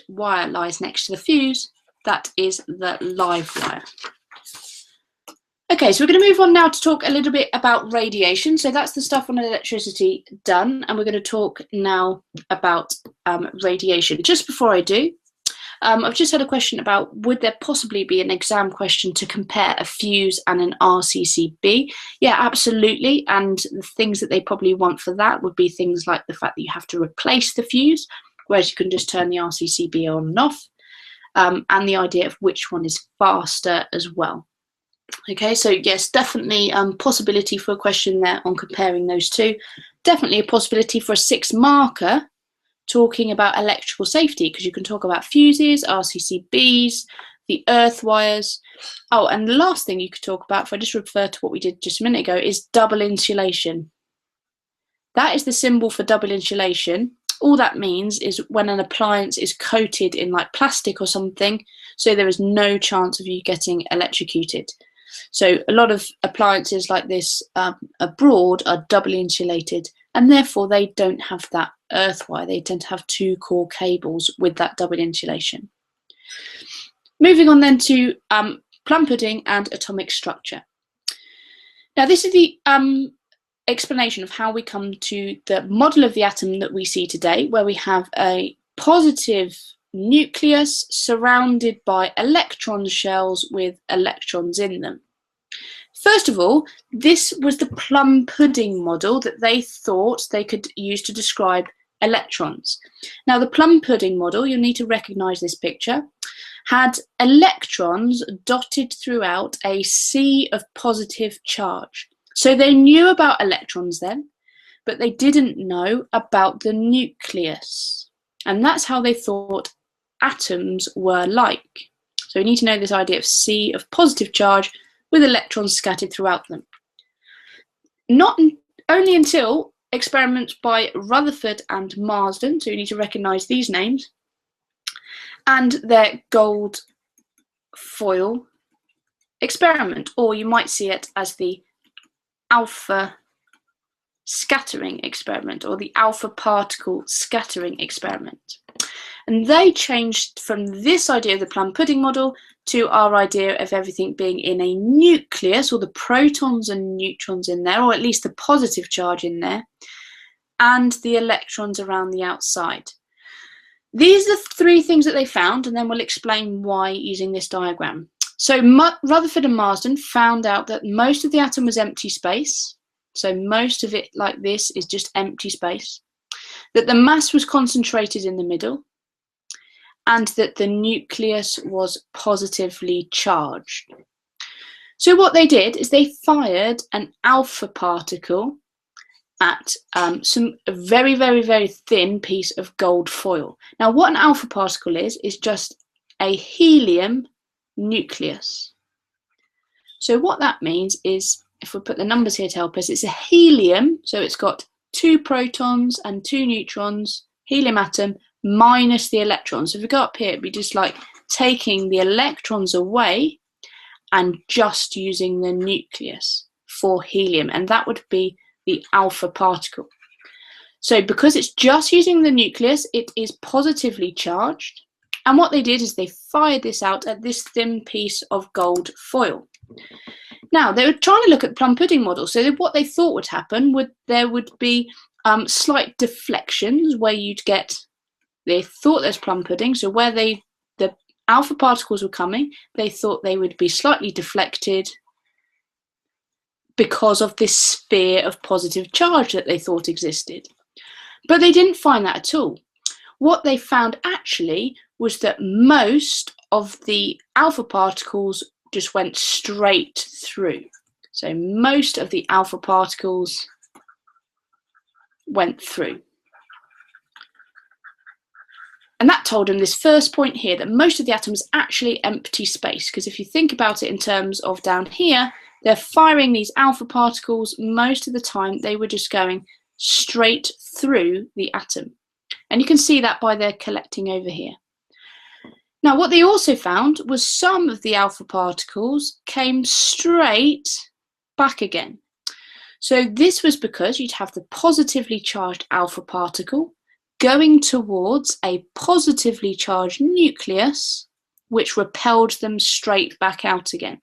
wire lies next to the fuse? That is the live wire. Okay, so we're going to move on now to talk a little bit about radiation. So that's the stuff on electricity done, and we're going to talk now about radiation. Just before I do, I've just had a question about, would there possibly be an exam question to compare a fuse and an RCCB? Yeah, absolutely. And the things that they probably want for that would be things like the fact that you have to replace the fuse, whereas you can just turn the RCCB on and off, and the idea of which one is faster as well. Okay, so yes, definitely possibility for a question there on comparing those two. Definitely a possibility for a 6 marker talking about electrical safety, because you can talk about fuses, RCCBs, the earth wires. Oh, and the last thing you could talk about, if I just refer to what we did just a minute ago, is double insulation. That is the symbol for double insulation. All that means is when an appliance is coated in like plastic or something, so there is no chance of you getting electrocuted. So a lot of appliances like this abroad are doubly insulated, and therefore they don't have that earth wire. They tend to have 2 core cables with that double insulation. Moving on then to plum pudding and atomic structure. Now this is the explanation of how we come to the model of the atom that we see today, where we have a positive nucleus surrounded by electron shells with electrons in them. First of all, this was the plum pudding model that they thought they could use to describe electrons. Now, the plum pudding model, you'll need to recognise this picture, had electrons dotted throughout a sea of positive charge. So they knew about electrons then, but they didn't know about the nucleus. And that's how they thought atoms were like. So we need to know this idea of sea of positive charge with electrons scattered throughout them. Not only until experiments by Rutherford and Marsden, so you need to recognise these names, and their gold foil experiment, or you might see it as the alpha scattering experiment, or the alpha particle scattering experiment. And they changed from this idea of the plum pudding model to our idea of everything being in a nucleus, or the protons and neutrons in there, or at least the positive charge in there, and the electrons around the outside. These are the 3 things that they found, and then we'll explain why using this diagram. So Rutherford and Marsden found out that most of the atom was empty space. So most of it, like this, is just empty space. That the mass was concentrated in the middle, and that the nucleus was positively charged. So what they did is they fired an alpha particle at a very, very, very thin piece of gold foil. Now, what an alpha particle is just a helium nucleus. So what that means is, if we put the numbers here to help us, it's a helium, so it's got 2 protons and 2 neutrons, helium atom, minus the electrons. So if we go up here, it'd be just like taking the electrons away and just using the nucleus for helium, and that would be the alpha particle. So because it's just using the nucleus, it is positively charged, and what they did is they fired this out at this thin piece of gold foil. Now, they were trying to look at the plum pudding model, so what they thought would happen there would be slight deflections where you'd get, they thought there's plum pudding, so where the alpha particles were coming, they thought they would be slightly deflected because of this sphere of positive charge that they thought existed. But they didn't find that at all. What they found actually was that most of the alpha particles just went straight through. So most of the alpha particles went through. And that told them this first point here, that most of the atom is actually empty space, because if you think about it in terms of down here, they're firing these alpha particles. Most of the time they were just going straight through the atom. And you can see that by their collecting over here. Now, what they also found was some of the alpha particles came straight back again. So this was because you'd have the positively charged alpha particle going towards a positively charged nucleus, which repelled them straight back out again.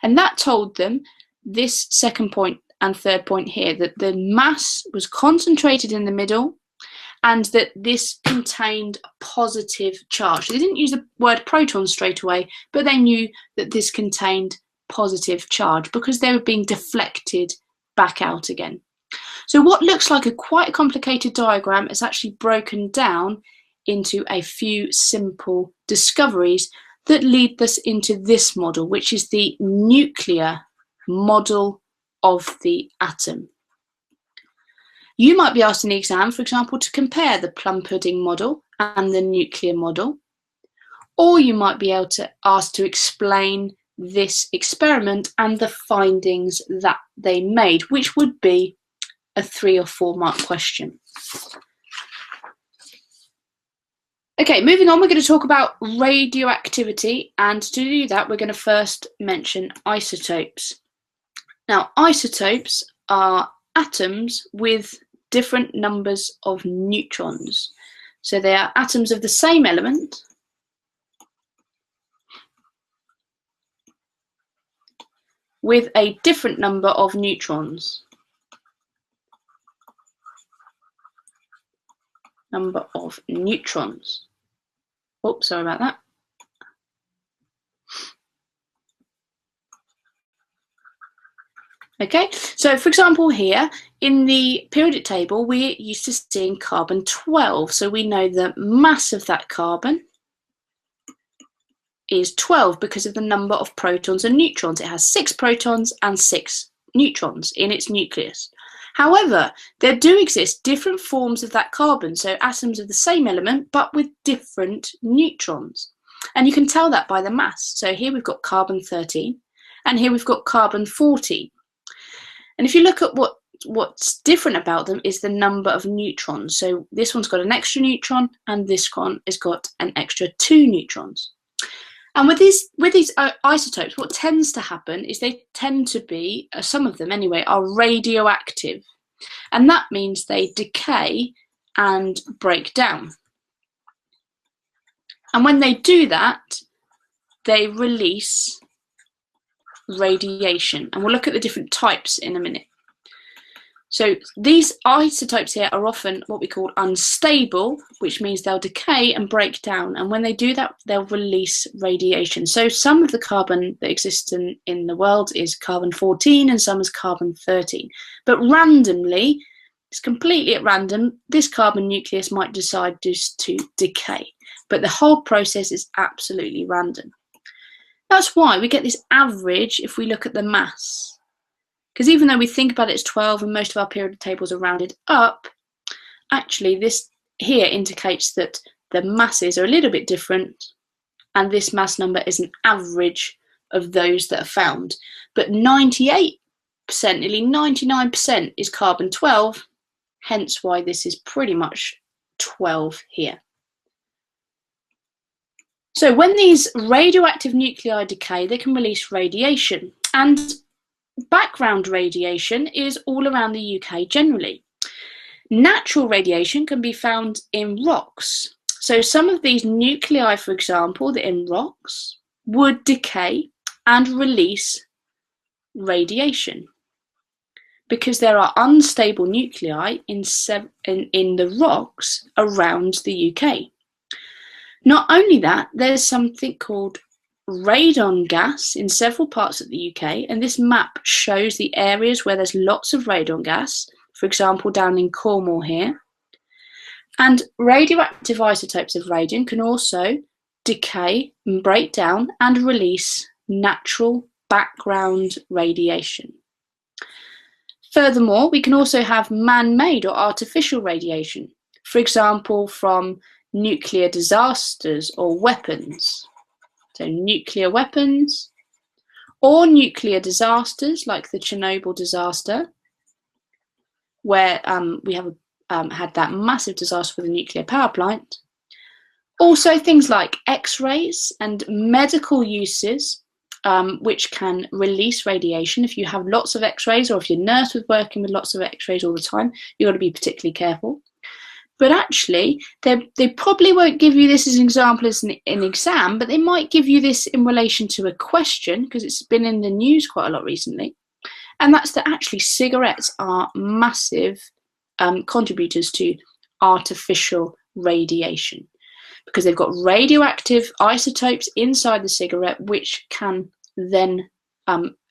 And that told them this second point and third point here, that the mass was concentrated in the middle, and that this contained a positive charge. They didn't use the word proton straight away, but they knew that this contained positive charge because they were being deflected back out again. So what looks like a quite complicated diagram is actually broken down into a few simple discoveries that lead us into this model, which is the nuclear model of the atom. You might be asked in the exam, for example, to compare the plum pudding model and the nuclear model, or you might be asked to explain this experiment and the findings that they made, which would be a 3 or 4 mark question. Okay, moving on, we're going to talk about radioactivity, and to do that we're going to first mention isotopes. Now, isotopes are atoms with different numbers of neutrons. So they are atoms of the same element with a different number of neutrons. Number of neutrons. Oh, sorry about that. Okay, so for example here, in the periodic table, we're used to seeing carbon-12. So we know the mass of that carbon is 12 because of the number of protons and neutrons. It has 6 protons and 6 neutrons in its nucleus. However, there do exist different forms of that carbon, so atoms of the same element, but with different neutrons. And you can tell that by the mass. So here we've got carbon-13, and here we've got carbon-14. And if you look at what's different about them is the number of neutrons. So this one's got an extra neutron, and this one has got an extra 2 neutrons. And with these isotopes, what tends to happen is they tend to be, some of them anyway, are radioactive. And that means they decay and break down. And when they do that, they release radiation. And we'll look at the different types in a minute. So these isotopes here are often what we call unstable, which means they'll decay and break down. And when they do that, they'll release radiation. So some of the carbon that exists in the world is carbon-14 and some is carbon-13. But randomly, it's completely at random, this carbon nucleus might decide just to decay. But the whole process is absolutely random. That's why we get this average if we look at the mass. Because even though we think about it as 12 and most of our periodic tables are rounded up, actually this here indicates that the masses are a little bit different, and this mass number is an average of those that are found. But 98%, nearly 99% is carbon-12, hence why this is pretty much 12 here. So when these radioactive nuclei decay, they can release radiation. And background radiation is all around the UK generally. Natural radiation can be found in rocks. So some of these nuclei, for example, that in rocks would decay and release radiation because there are unstable nuclei in the rocks around the UK. Not only that, there's something called radon gas in several parts of the UK, and this map shows the areas where there's lots of radon gas, for example down in Cornwall here. And radioactive isotopes of radium can also decay and break down and release natural background radiation. Furthermore, we can also have man-made or artificial radiation, for example from nuclear disasters or weapons. So nuclear weapons or nuclear disasters like the Chernobyl disaster, where we have had that massive disaster with a nuclear power plant. Also things like X-rays and medical uses, which can release radiation. If you have lots of X-rays, or if your nurse was working with lots of X-rays all the time, you've got to be particularly careful. But actually, they probably won't give you this as an example as an exam, but they might give you this in relation to a question, because it's been in the news quite a lot recently. And that's that actually cigarettes are massive contributors to artificial radiation, because they've got radioactive isotopes inside the cigarette which can then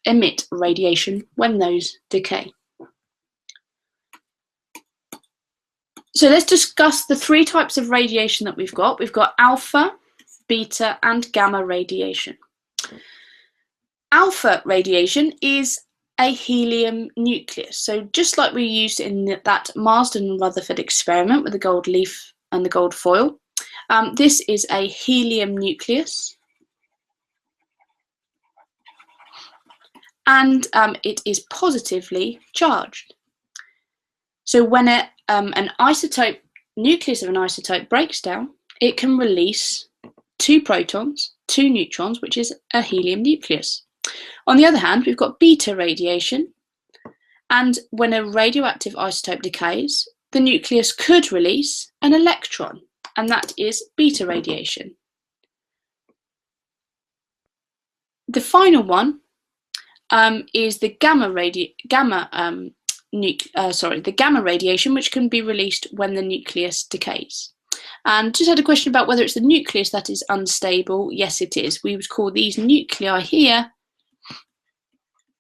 emit radiation when those decay. So let's discuss the three types of radiation that we've got. We've got alpha, beta, and gamma radiation. Alpha radiation is a helium nucleus. So just like we used in that Marsden and Rutherford experiment with the gold leaf and the gold foil, this is a helium nucleus. And it is positively charged. So when an isotope, nucleus of an isotope breaks down, it can release 2 protons, 2 neutrons, which is a helium nucleus. On the other hand, we've got beta radiation, and when a radioactive isotope decays, the nucleus could release an electron, and that is beta radiation. The final one is the gamma radiation, which can be released when the nucleus decays. And just had a question about whether it's the nucleus that is unstable. Yes, it is. We would call these nuclei here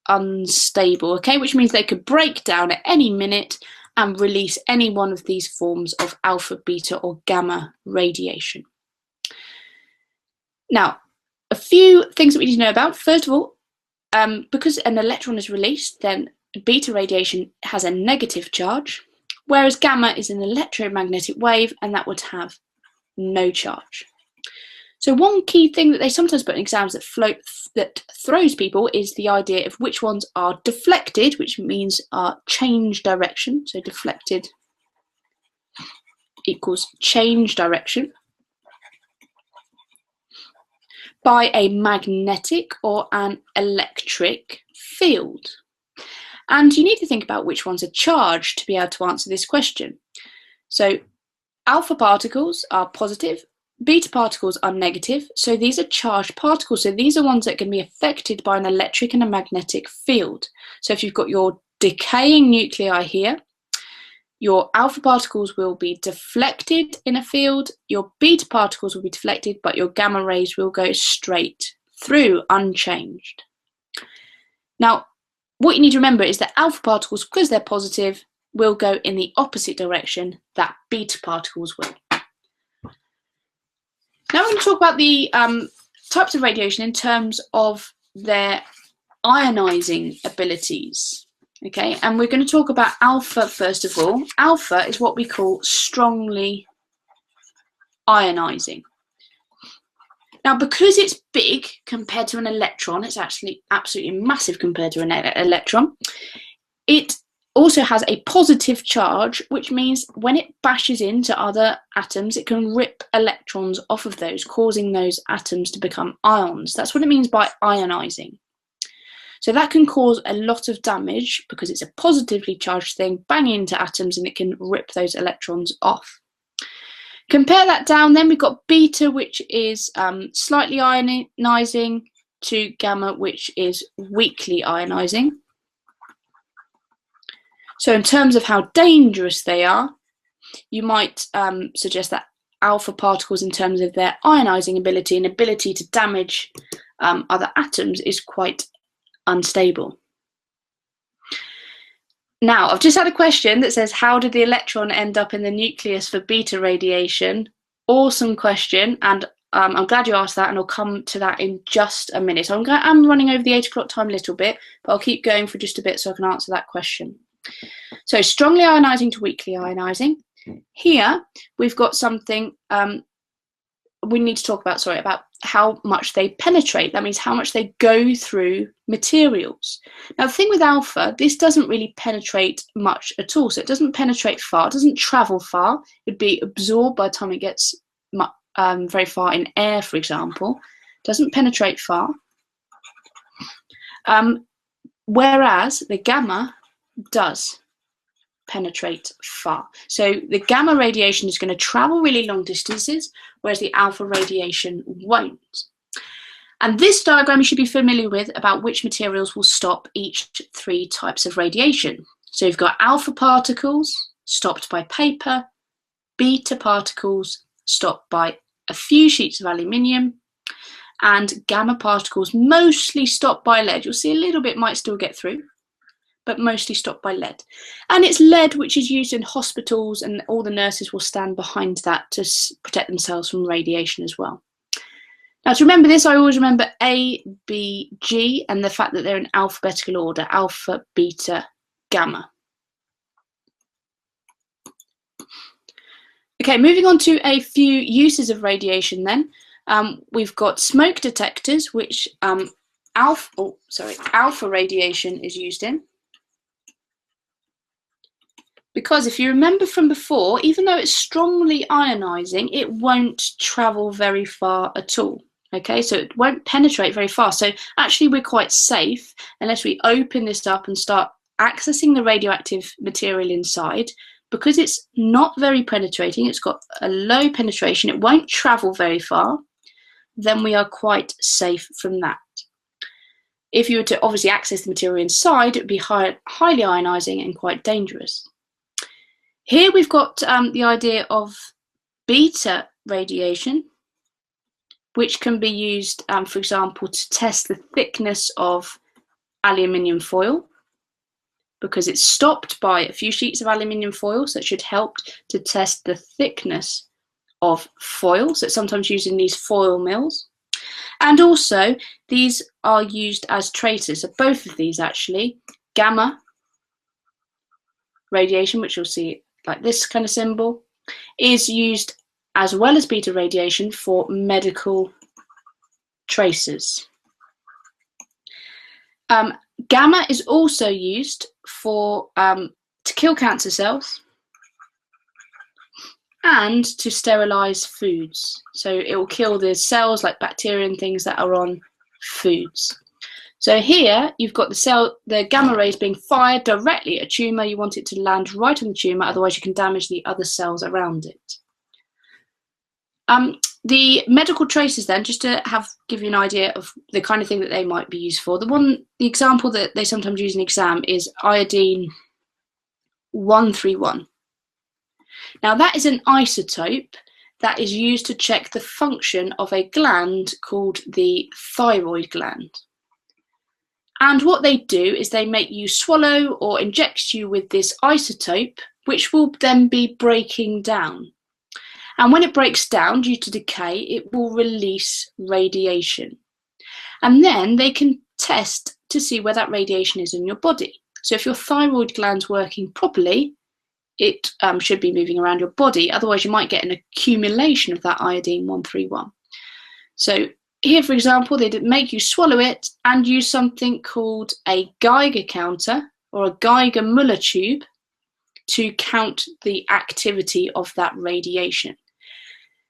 unstable, okay, which means they could break down at any minute and release any one of these forms of alpha, beta, or gamma radiation. Now, a few things that we need to know about. First of all, because an electron is released, then beta radiation has a negative charge, whereas gamma is an electromagnetic wave, and that would have no charge. So one key thing that they sometimes put in exams that throws people is the idea of which ones are deflected, which means are change direction. So deflected equals change direction by a magnetic or an electric field. And you need to think about which ones are charged to be able to answer this question. So alpha particles are positive, beta particles are negative, so these are charged particles. So these are ones that can be affected by an electric and a magnetic field. So if you've got your decaying nuclei here, your alpha particles will be deflected in a field, your beta particles will be deflected, but your gamma rays will go straight through unchanged. Now, what you need to remember is that alpha particles, because they're positive, will go in the opposite direction that beta particles will. Now we're going to talk about the types of radiation in terms of their ionizing abilities. Okay, and we're going to talk about alpha first of all. Alpha is what we call strongly ionizing. Now, because it's big compared to an electron, it's actually absolutely massive compared to an electron, it also has a positive charge, which means when it bashes into other atoms, it can rip electrons off of those, causing those atoms to become ions. That's what it means by ionizing. So that can cause a lot of damage because it's a positively charged thing, banging into atoms, and it can rip those electrons off. Compare that down, then we've got beta, which is slightly ionizing, to gamma, which is weakly ionizing. So in terms of how dangerous they are, you might suggest that alpha particles, in terms of their ionizing ability and ability to damage other atoms, is quite unstable. Now, I've just had a question that says, how did the electron end up in the nucleus for beta radiation? Awesome question, and I'm glad you asked that, and I'll come to that in just a minute. So I'm running over the 8 o'clock time a little bit, but I'll keep going for just a bit so I can answer that question. So strongly ionizing to weakly ionizing. Here we've got something we need to talk about, about how much they penetrate. That means how much they go through materials. Now, the thing with alpha, this doesn't really penetrate much at all. So it doesn't penetrate far, it doesn't travel far. It'd be absorbed by the time it gets very far in air, for example. It doesn't penetrate far. Whereas the gamma does penetrate far. So the gamma radiation is going to travel really long distances, whereas the alpha radiation won't. And this diagram you should be familiar with about which materials will stop each 3 types of radiation. So you've got alpha particles stopped by paper, beta particles stopped by a few sheets of aluminium, and gamma particles mostly stopped by lead. You'll see a little bit might still get through, but mostly stopped by lead. And it's lead which is used in hospitals, and all the nurses will stand behind that to protect themselves from radiation as well. Now, to remember this, I always remember A, B, G, and the fact that they're in alphabetical order: alpha, beta, gamma. Okay, moving on to a few uses of radiation then. We've got smoke detectors, which alpha radiation is used in. Because if you remember from before, even though it's strongly ionizing, it won't travel very far at all. Okay, so it won't penetrate very far. So actually we're quite safe unless we open this up and start accessing the radioactive material inside. Because it's not very penetrating, it's got a low penetration, it won't travel very far, then we are quite safe from that. If you were to obviously access the material inside, it would be highly ionizing and quite dangerous. Here we've got the idea of beta radiation, which can be used, for example, to test the thickness of aluminium foil, because it's stopped by a few sheets of aluminium foil, so it should help to test the thickness of foil. So it's sometimes used in these foil mills. And also, these are used as tracers. So both of these actually, gamma radiation, which you'll see like this kind of symbol, is used as well as beta radiation for medical tracers. Gamma is also used for to kill cancer cells and to sterilize foods. So it will kill the cells like bacteria and things that are on foods. So here you've got the gamma rays being fired directly at a tumour. You want it to land right on the tumour, otherwise you can damage the other cells around it. The medical tracers then, just to give you an idea of the kind of thing that they might be used for. The example that they sometimes use in exam is iodine 131. Now that is an isotope that is used to check the function of a gland called the thyroid gland. And what they do is they make you swallow or inject you with this isotope, which will then be breaking down. And when it breaks down due to decay, it will release radiation. And then they can test to see where that radiation is in your body. So if your thyroid gland's working properly, it should be moving around your body. Otherwise, you might get an accumulation of that iodine 131. So here, for example, they make you swallow it and use something called a Geiger counter or a Geiger-Müller tube to count the activity of that radiation.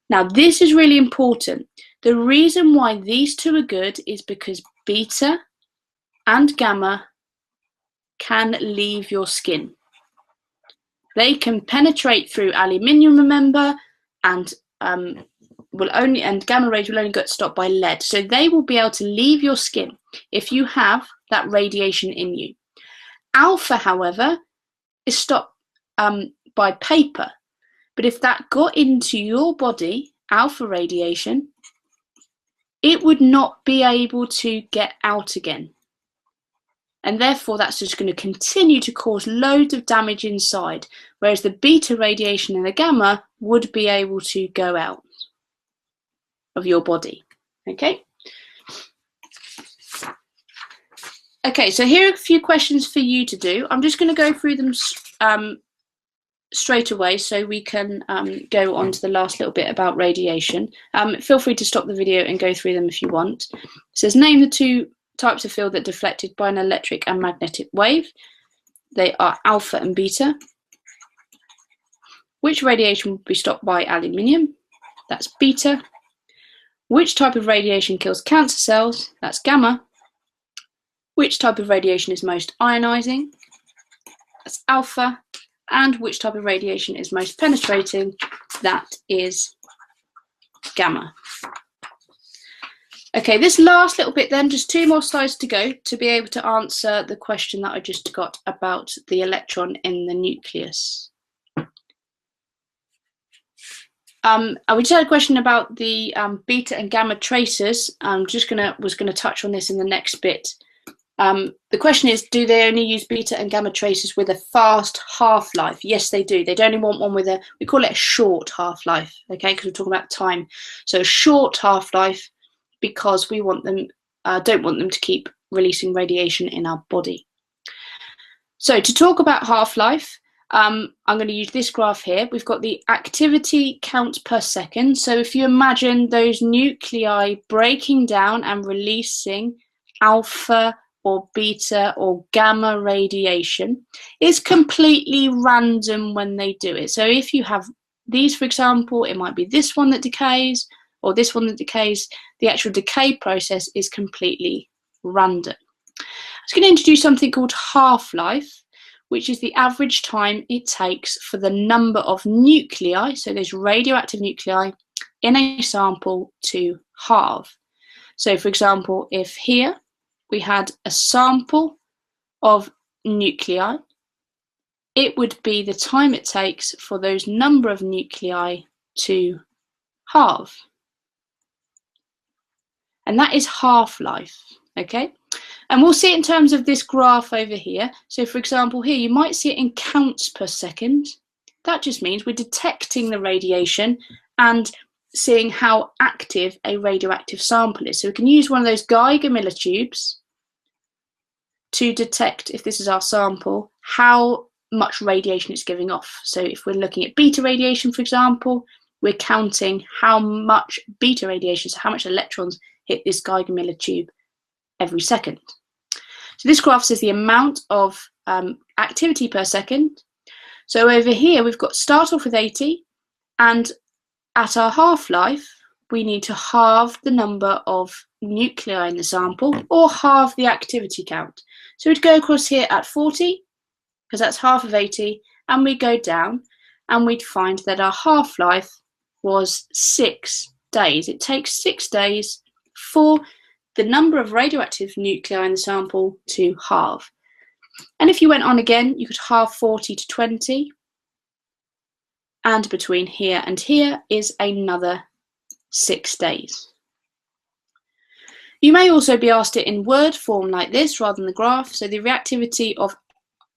Now, this is really important. The reason why these two are good is because beta and gamma can leave your skin. They can penetrate through aluminium, remember, and gamma rays will only get stopped by lead. So they will be able to leave your skin if you have that radiation in you. Alpha, however, is stopped by paper. But if that got into your body, alpha radiation, it would not be able to get out again. And therefore, that's just going to continue to cause loads of damage inside, whereas the beta radiation and the gamma would be able to go out of your body. Okay? Okay, so here are a few questions for you to do. I'm just going to go through them straight away so we can go on to the last little bit about radiation. Feel free to stop the video and go through them if you want. It says, name the two types of field that are deflected by an electric and magnetic wave. They are alpha and beta. Which radiation will be stopped by aluminium? That's beta. Which type of radiation kills cancer cells? That's gamma. Which type of radiation is most ionizing? That's alpha. And which type of radiation is most penetrating? That is gamma. Okay, this last little bit then, just 2 more slides to go to be able to answer the question that I just got about the electron in the nucleus. we just had a question about the beta and gamma tracers. Was gonna touch on this in the next bit. The question is, do they only use beta and gamma tracers with a fast half-life? Yes, they do. They'd only want one with we call it a short half-life, okay, because we're talking about time. So a short half-life because we want them, don't want them to keep releasing radiation in our body. So to talk about half-life, I'm going to use this graph here. We've got the activity count per second. So if you imagine those nuclei breaking down and releasing alpha or beta or gamma radiation, it's completely random when they do it. So if you have these, for example, it might be this one that decays or this one that decays. The actual decay process is completely random. I was going to introduce something called half-life, which is the average time it takes for the number of nuclei, so there's radioactive nuclei, in a sample to halve. So for example, if here we had a sample of nuclei, it would be the time it takes for those number of nuclei to halve. And that is half-life, okay? And we'll see it in terms of this graph over here. So for example, here you might see it in counts per second. That just means we're detecting the radiation and seeing how active a radioactive sample is. So we can use one of those Geiger millitubes to detect, if this is our sample, how much radiation it's giving off. So if we're looking at beta radiation, for example, we're counting how much beta radiation, so how much electrons hit this Geiger millitube every second. So this graph says the amount of activity per second. So over here we've got start off with 80, and at our half-life we need to halve the number of nuclei in the sample or halve the activity count. So we'd go across here at 40, because that's half of 80, and we go down and we'd find that our half-life was 6 days. It takes 6 days for the number of radioactive nuclei in the sample to halve. And if you went on again, you could halve 40 to 20. And between here and here is another 6 days. You may also be asked it in word form like this rather than the graph. So the reactivity of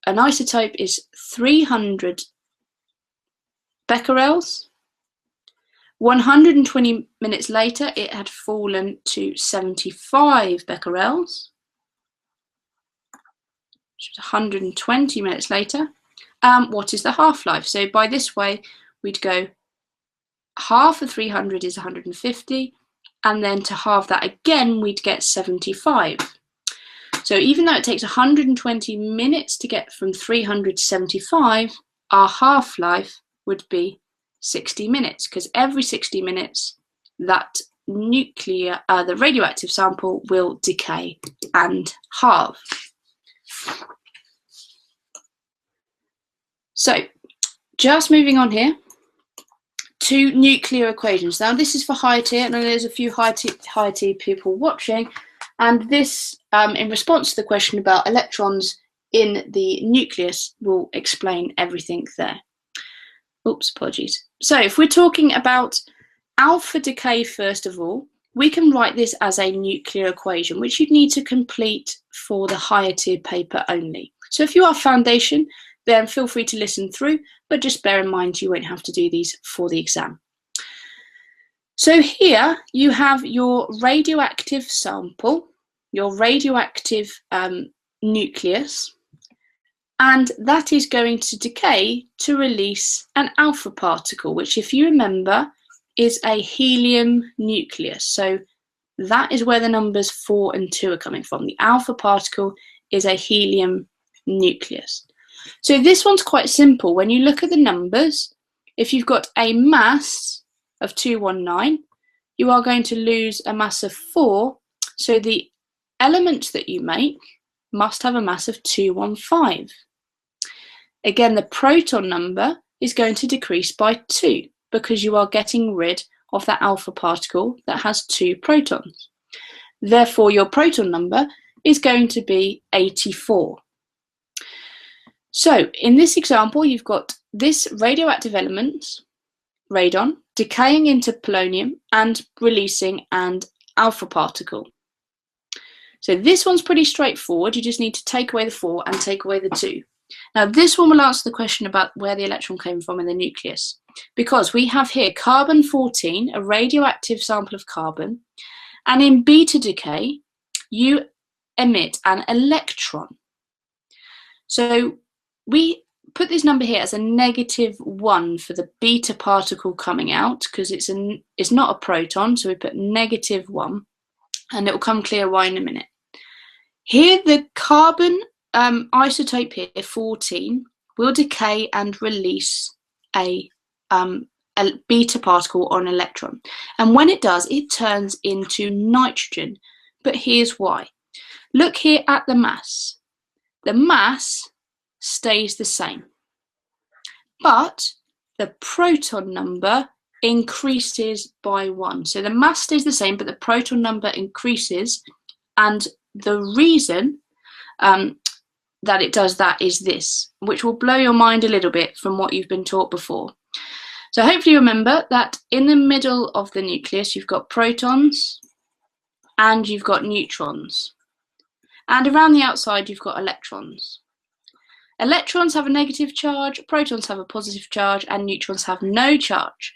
an isotope is 300 becquerels. 120 minutes later, it had fallen to 75 becquerels, which is 120 minutes later. What is the half-life? So by this way, we'd go half of 300 is 150, and then to halve that again, we'd get 75. So even though it takes 120 minutes to get from 300 to 75, our half-life would be 60 minutes, because every 60 minutes that the radioactive sample will decay and halve. So just moving on here to nuclear equations. Now this is for higher tier, and there's a few higher tier people watching, and this in response to the question about electrons in the nucleus will explain everything there. Oops, apologies. So if we're talking about alpha decay, first of all, we can write this as a nuclear equation, which you'd need to complete for the higher tier paper only. So if you are foundation, then feel free to listen through, but just bear in mind you won't have to do these for the exam. So here you have your radioactive sample, your radioactive nucleus, and that is going to decay to release an alpha particle, which, if you remember, is a helium nucleus. So that is where the numbers 4 and 2 are coming from. The alpha particle is a helium nucleus. So this one's quite simple. When you look at the numbers, if you've got a mass of 219, you are going to lose a mass of 4. So the element that you make must have a mass of 215. Again, the proton number is going to decrease by 2 because you are getting rid of that alpha particle that has 2 protons. Therefore, your proton number is going to be 84. So in this example, you've got this radioactive element, radon, decaying into polonium and releasing an alpha particle. So this one's pretty straightforward. You just need to take away the 4 and take away the 2. Now this one will answer the question about where the electron came from in the nucleus, because we have here carbon-14, a radioactive sample of carbon, and in beta decay you emit an electron. So we put this number here as a -1 for the beta particle coming out, because it's not a proton, so we put -1, and it will come clear why in a minute. Here the carbon isotope here, 14, will decay and release a beta particle or an electron. And when it does, it turns into nitrogen. But here's why. Look here at the mass. The mass stays the same. But the proton number increases by 1. So the mass stays the same, but the proton number increases. And the reason that it does that is this, which will blow your mind a little bit from what you've been taught before. So hopefully you remember that in the middle of the nucleus you've got protons and you've got neutrons, and around the outside you've got electrons. Electrons have a negative charge, protons have a positive charge, and neutrons have no charge.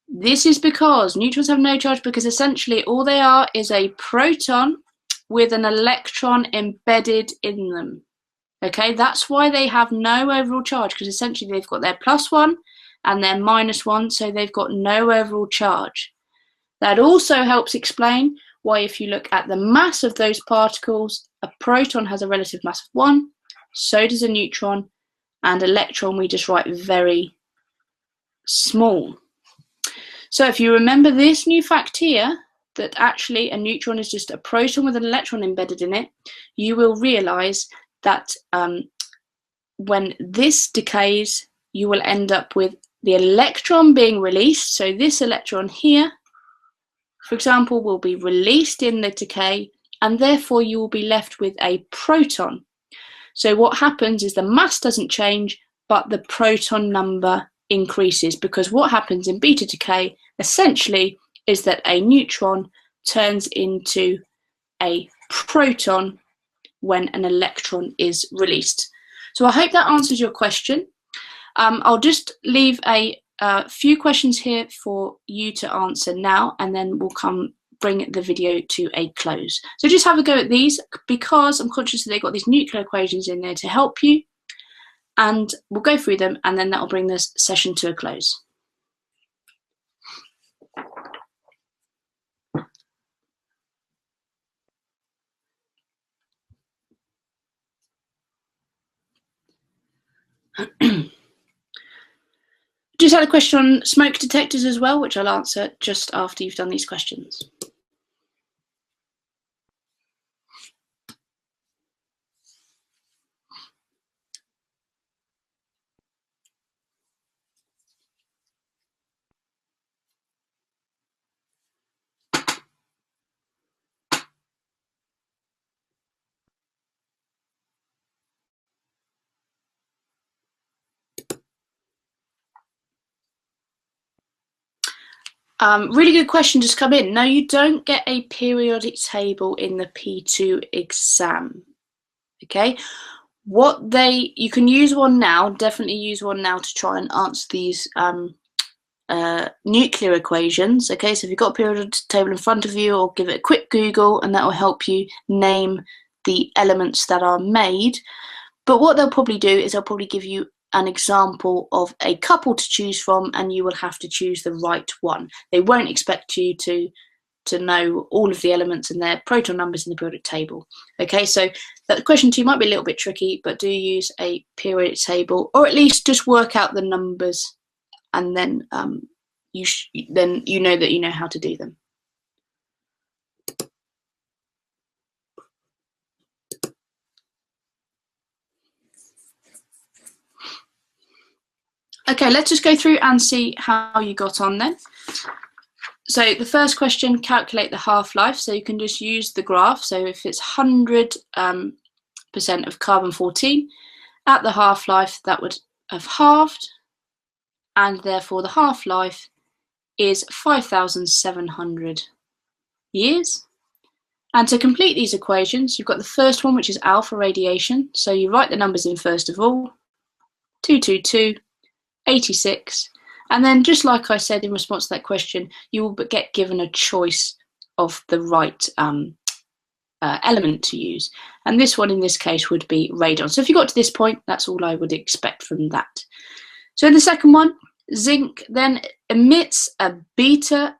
This is because neutrons have no charge because essentially all they are is a proton with an electron embedded in them. Okay, that's why they have no overall charge, because essentially they've got their +1 and their -1, so they've got no overall charge. That also helps explain why, if you look at the mass of those particles, a proton has a relative mass of 1, so does a neutron, and electron we just write very small. So if you remember this new fact here, that actually a neutron is just a proton with an electron embedded in it, you will realise that when this decays, you will end up with the electron being released. So this electron here, for example, will be released in the decay, and therefore you will be left with a proton. So what happens is the mass doesn't change, but the proton number increases, because what happens in beta decay essentially is that a neutron turns into a proton when an electron is released. So I hope that answers your question. I'll just leave a few questions here for you to answer now, and then we'll bring the video to a close. So just have a go at these, because I'm conscious that they've got these nuclear equations in there to help you, and we'll go through them, and then that'll bring this session to a close. Just had a question on smoke detectors as well, which I'll answer just after you've done these questions. Really good question just come in. No, you don't get a periodic table in the P2 exam. Okay, you can use one now, definitely use one now to try and answer these nuclear equations. Okay, so if you've got a periodic table in front of you, or give it a quick Google, and that will help you name the elements that are made. But what they'll probably do is they'll probably give you an example of a couple to choose from, and you will have to choose the right one. They won't expect you to know all of the elements and their proton numbers in the periodic table. Okay, so that question 2 might be a little bit tricky, but do use a periodic table, or at least just work out the numbers, and then you know that you know how to do them. Okay, let's just go through and see how you got on then. So the first question, calculate the half-life. So you can just use the graph. So if it's 100% of carbon-14 at the half-life, that would have halved, and therefore the half-life is 5,700 years. And to complete these equations, you've got the first one, which is alpha radiation. So you write the numbers in first of all, 222, 86. And then just like I said in response to that question, you will get given a choice of the right element to use. And this one in this case would be radon. So if you got to this point, that's all I would expect from that. So in the second one, zinc then emits a beta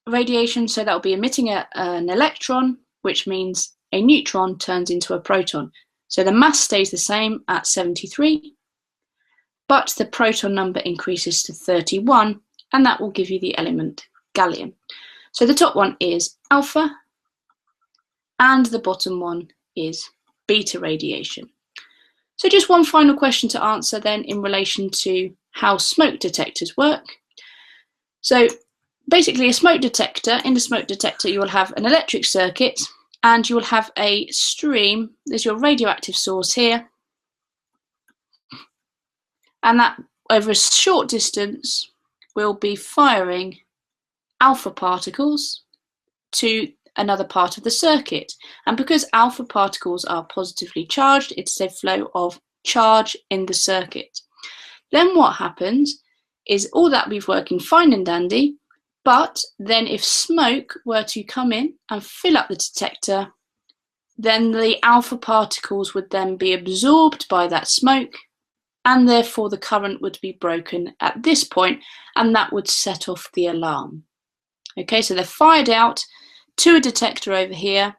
radiation. So that will be emitting an electron, which means a neutron turns into a proton. So the mass stays the same at 73, but the proton number increases to 31, and that will give you the element gallium. So the top one is alpha, and the bottom one is beta radiation. So just one final question to answer then in relation to how smoke detectors work. So basically a smoke detector, in the smoke detector you will have an electric circuit and you will have a stream. There's your radioactive source here, and that over a short distance will be firing alpha particles to another part of the circuit. And because alpha particles are positively charged, it's a flow of charge in the circuit. Then what happens is all that will be working fine and dandy, but then if smoke were to come in and fill up the detector, then the alpha particles would then be absorbed by that smoke, and therefore the current would be broken at this point, and that would set off the alarm. Okay, so they're fired out to a detector over here.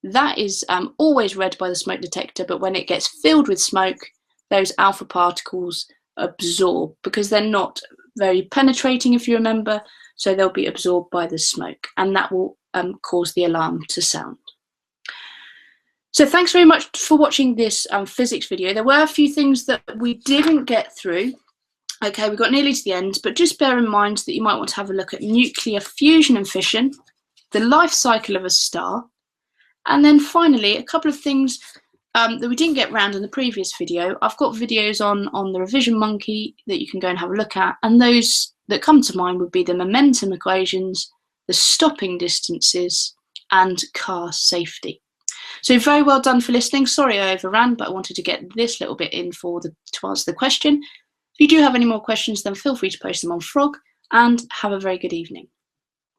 That is always read by the smoke detector, but when it gets filled with smoke, those alpha particles absorb because they're not very penetrating, if you remember, so they'll be absorbed by the smoke, and that will cause the alarm to sound. So thanks very much for watching this physics video. There were a few things that we didn't get through. Okay, we got nearly to the end, but just bear in mind that you might want to have a look at nuclear fusion and fission, the life cycle of a star, and then finally a couple of things that we didn't get round in the previous video. I've got videos on the revision monkey that you can go and have a look at, and those that come to mind would be the momentum equations, the stopping distances, and car safety. So very well done for listening. Sorry I overran, but I wanted to get this little bit in to answer the question. If you do have any more questions, then feel free to post them on Frog, and have a very good evening.